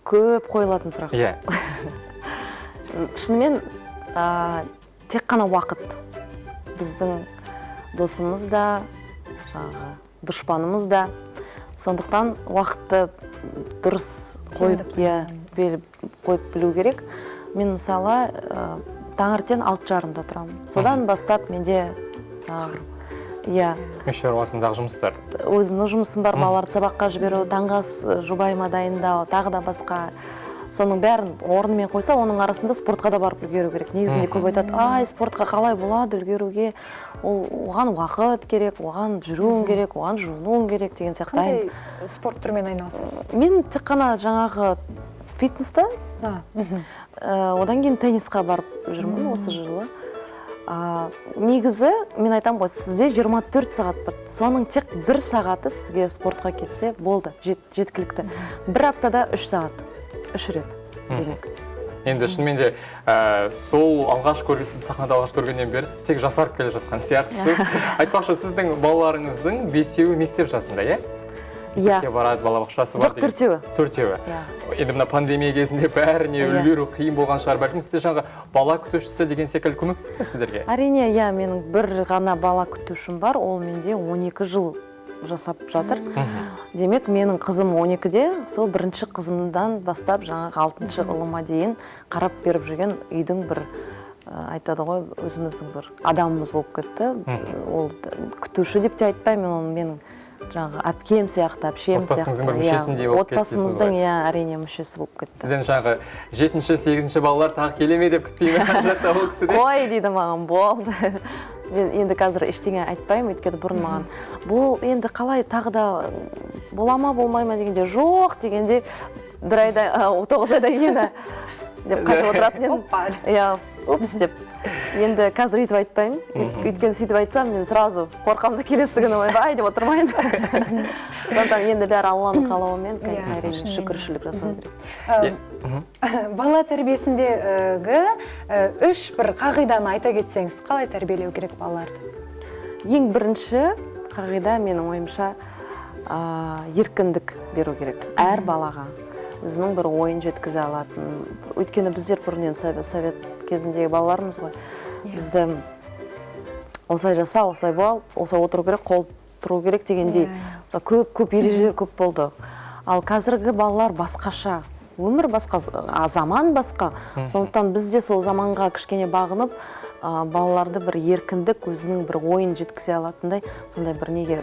Көп қойылатын сұрақ. Шынымен тек қана уақыт. Біздің досымыз да, дұшпанымыз да. Сондықтан уақытты дұрыс қойып білу керек. Мен мысалы таңертең 6:30-да тұрамын. Содан бастап менде үй шаруасындағы жұмыстар. Өзінің жұмысым бар, балаларды сабаққа жіберу, таңғы ас жұбайыма дайындау, тағы да басқа. Соның бәрін орнымен қойса, оның арасында спортқа да барып үлгеру керек. Негізінде көп айтады, спортқа қалай болады үлгеруге? Оған уақыт керек, оған жүруің керек, оған жуынуың керек деген сияқты. Қандай спорт түрімен айналысасыз? Мен тек қана жаңағы фитнесте, одан кейін теннисқа барып жүрмін осы жылы. Негізі, мен айтам ғой, сізде 24 сағат бар. Соның тек 1 сағаты сізге спортқа кетсе болды, жеткілікті. Бір аптада 3 сағат. 3 рет демек. Енді шынымен де сол сахнада алғаш көргеннен бері сіз тек жасарып келе жатқан сияқтысыз. Айтпақшы, сіздің балаларыңыздың 5-еуі мектеп жасында, иә? Мектепке барады, балабақшасы бар деген. Жоқ, 4-еуі. Енді мына пандемия кезінде бәріне үлгеру қиын болған шығар. Бәлкім сізде жаңағы бала күтушісі деген секілді көмектесті ме сіздерге? Әрине, менің бір ғана бала күтушім бар, ол менде 12 жыл жасап жатыр. Демек, менің қызым 12-де, сол бірінші қызымдан бастап жаңағы 6-шы ұлыма дейін қарап беріп жүрген үйдің бір айтады ғой, өзіміздің бір адамымыз болып кетті. Ол күтуші деп те айтпаймын, ол менің жаңағы әпкем сияқты, әпшем сияқты. Отбасыңыздың бір мүшесіндей болып кеттіңіз ғой. Отбасымыздың әрине мүшесі болып кетті. Сізден жаңағы 7-8 балалар тағы келе ме деп күтпеймін жатта ол кісіден. Қой дейді маған, болды. Мен енді қазір ештеңе айтпаймын, өйткені бұрын маған бұл енді қалай тағы да бола ма болмай ма дегенде жоқ дегенде бір айда 9 айда кейін деп қайтып отыратын едім. Упс деп. Енді қазір өйтіп айтпаймын. Өйткені сөйтіп айтсам, мен сразу қорқамын да келесі күні ойбай деп отырмайын. Сондықтан енді бәрі Алланың қалауымен әрине шүкіршілік жасау керек. Бала тәрбиесіндегі 3 бір қағиданы айта кетсеңіз, қалай тәрбиелеу керек балаларды? Ең бірінші қағида менің ойымша еркіндік беру керек әр балаға. Өзінің бір ойын жеткізе алатын. Өйткені біздер бұрыннен совет кезіндегі балаларымыз ғой. Бізді осылай жаса, осылай бол, осылай отыру керек, қол тұру керек дегендей көп ережелер көп болды. Ал қазіргі балалар басқаша, өмір басқа, заман басқа. Сондықтан біз де сол заманға кішкене бағынып, балаларды бір еркіндік, өзінің бір ойын жеткізе алатындай, сондай бір неге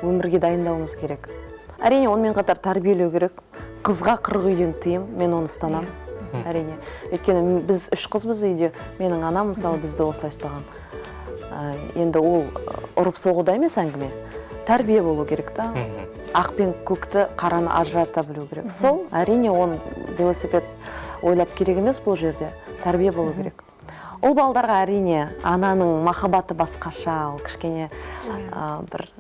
өмірге дайындауымыз керек. Әрине, онымен қатар тәрбиелеу керек. Қызға 40 үйден тыйым, мен оны ұстанам. Әрине. Өйткені біз 3 қызбыз үйде, менің анам мысалы бізді осылай ұстаған. Енді ол ұрып соғуда емес әңгіме. Тәрбие болу керек та. Ақ пен көкті, қараны ажырата білу керек. Сол, әрине, он велосипед ойлап керек емес бұл жерде. Тәрбие болу керек. Ол балдарға әрине ананың махаббаты басқаша, ол кішкене бір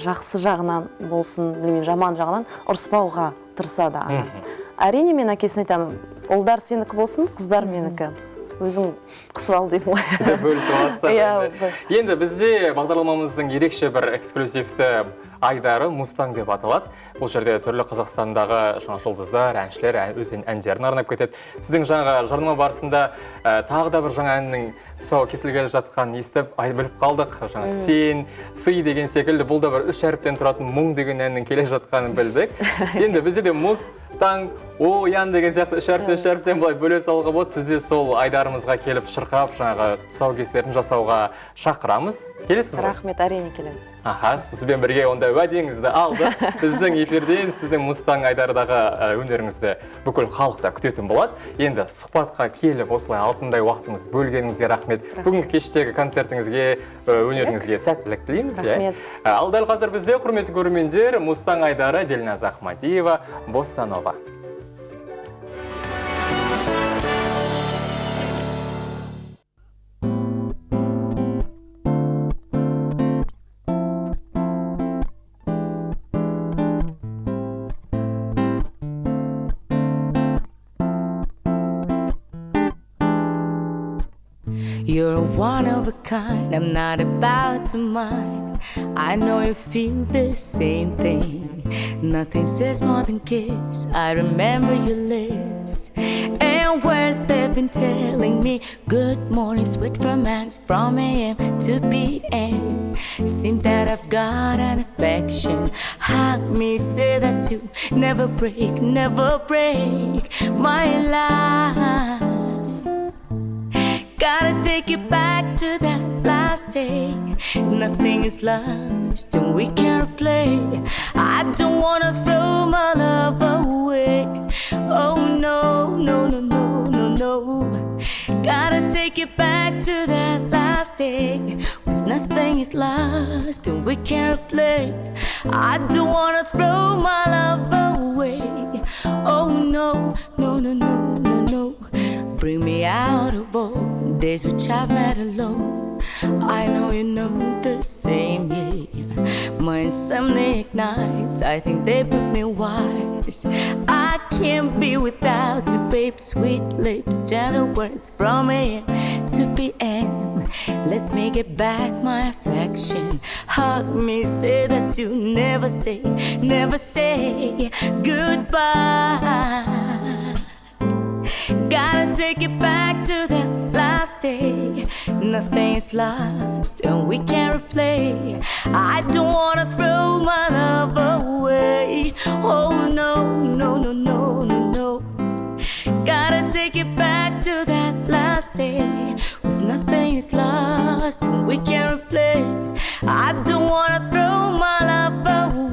жақсы жағынан болсын, білмеймін, жаман жағынан ұрыспауға тырысады ана. Әрине мен әкесіне айтамын, ұлдар сенікі болсын, қыздар менікі. Өзің қысып ал деймін ғой. Бөлісіп аласыздар. Енді бізде бағдарламамыздың ерекше бір эксклюзивті айдары Мустанг деп аталады. Бұл жерде түрлі Қазақстандағы жаңа жұлдыздар, әншілер өз әндерін арнап кетеді. Сіздің жаңа жарнама барысында тағы да бір жаңа әннің тұсауы кесілгелі жатқанын естіп, біліп қалдық. Жаңа сен, сый деген секілді бұл да бір 3 әріптен тұратын мұң деген әннің келе жатқанын білдік. Енді бізде де Мустанг, оян деген сияқты 3 әріптен былай бөле салға болады. Сізде сол айдарымызға келіп шырқап, жаңағы тұсау кесерін жасауға шақырамыз. Келесіз ғой? Рахмет, әрине келемін. Сізбен бірге онда уәдеңізді алды. Біздің эфирден сіздің Мустанг айдардағы өнеріңізді бүкіл халықта күтетін болады. Енді сұхбатқа келіп, осылай алтындай уақытыңызды бөлгеніңізге рахмет. Бүгінгі кештегі концертіңізге, өнеріңізге сәттілік тілейміз. Рахмет. Ал дәл қазір бізде, құрметті көрермендер, Мустанг айдары Дильназ Ахмадиева, Босса Нова. You're one of a kind, I'm not about to mind. I know you feel the same thing. Nothing says more than kiss. I remember your lips and words they've been telling me. Good morning, sweet romance from AM to PM. Seems that I've got an affection. Hug me, say that you never break my life. Gotta take you back to that last day. Nothing is lost and we can't play. I don't wanna throw my love away. Oh no, no, no, no, no, no. Gotta take you back to that last day. With nothing is lost and we can't play. I don't wanna throw my love away. Oh no, no, no, no, no, no. Bring me out of all days which I've met alone. I know you know the same, yeah. My insomnia ignites, I think they put me wise. I can't be without you, babe. Sweet lips, gentle words from AM to PM. Let me get back my affection. Hug me, say that you never say goodbye. Gotta take it back to that last day. Nothing is lost and we can't replay. I don't wanna throw my love away. Oh no, no, no, no, no, no. Gotta take it back to that last day. With nothing is lost and we can't replay. I don't wanna throw my love away.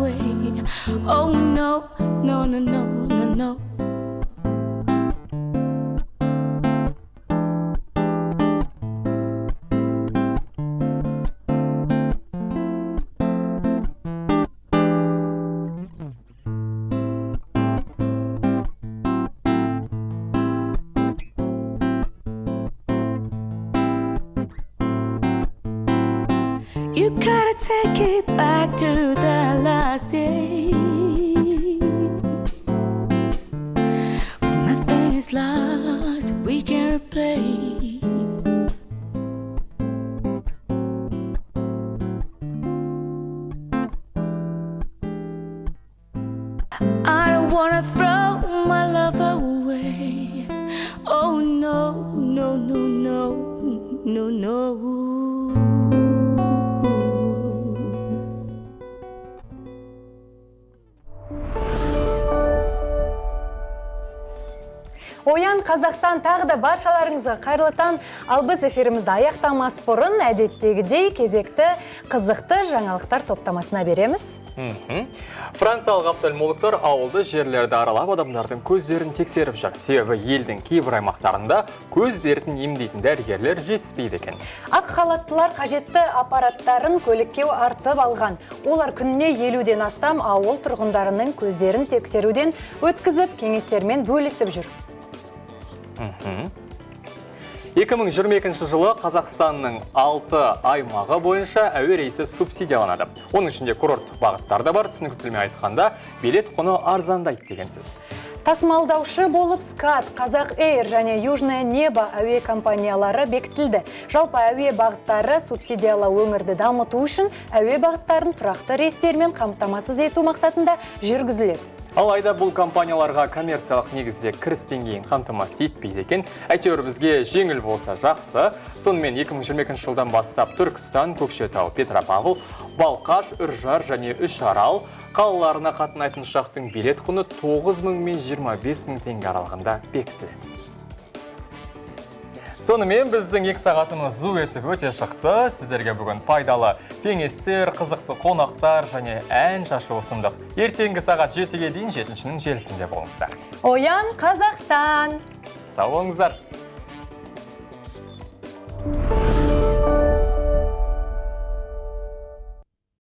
no, no, no, no, no. You gotta take it back to the last day. When nothing is lost, we can replay. I don't wanna throw my love away. Oh no, no, no, no, no, no. Оян Қазақстан тағы да баршаларыңызға қайырлы таң. Ал біз эфирімізді аяқтамас бұрын әдеттегідей кезекті қызықты жаңалықтар топтамасына береміз. Франциялық офтальмологтар ауылды жерлерді аралап адамдардың көздерін тексеріп жүр. Себебі елдің кейбір аймақтарында көз дертін емдейтін дәрігерлер жетіспейді екен. Ақ халаттылар қажетті аппараттарын көлікке артып алған. Олар күніне 50-ден астам ауыл тұрғындарының көздерін тексеруден өткізіп, кеңестермен бөлісіп жүр. 2022 жылы Қазақстанның 6 аймағы бойынша әуе рейсі субсидияланады. Оның ішінде курорттық бағыттар да бар. Түсініктілме айтқанда, билет құны арзандайды деген сөз. Тасымалдаушы болып СКАТ, Қазақ Эйр және Южное Небо әуе компаниялары бекітілді. Жалпы әуе бағыттары субсидиялау өңірді дамыту үшін әуе бағыттарын тұрақты рейстермен қамтамасыз ету мақсатында жүргізіледі. Алайда бұл компанияларға коммерциялық негізде кіріс деңгейін қамтамасыз етпейді екен. Әйтеуір бізге жеңіл болса жақсы. Сонымен 2022 жылдан бастап Түркістан, Көкшетау, Петропавл, Балқаш, Үржар және Үшарал қалаларына қатынайтын ұшақтың билет құны 9.000 мен 25.000 теңге аралығында бекітіледі. Сонымен біздің 2 сағатымыз зу етіп өте шықты. Сіздерге бүгін пайдалы кеңестер, қызықты қонақтар және ән шашу ұсындық. Ертеңгі сағат 7-ге дейін 7-шінің желісінде болыңыздар. Оян Қазақстан! Сау болыңыздар!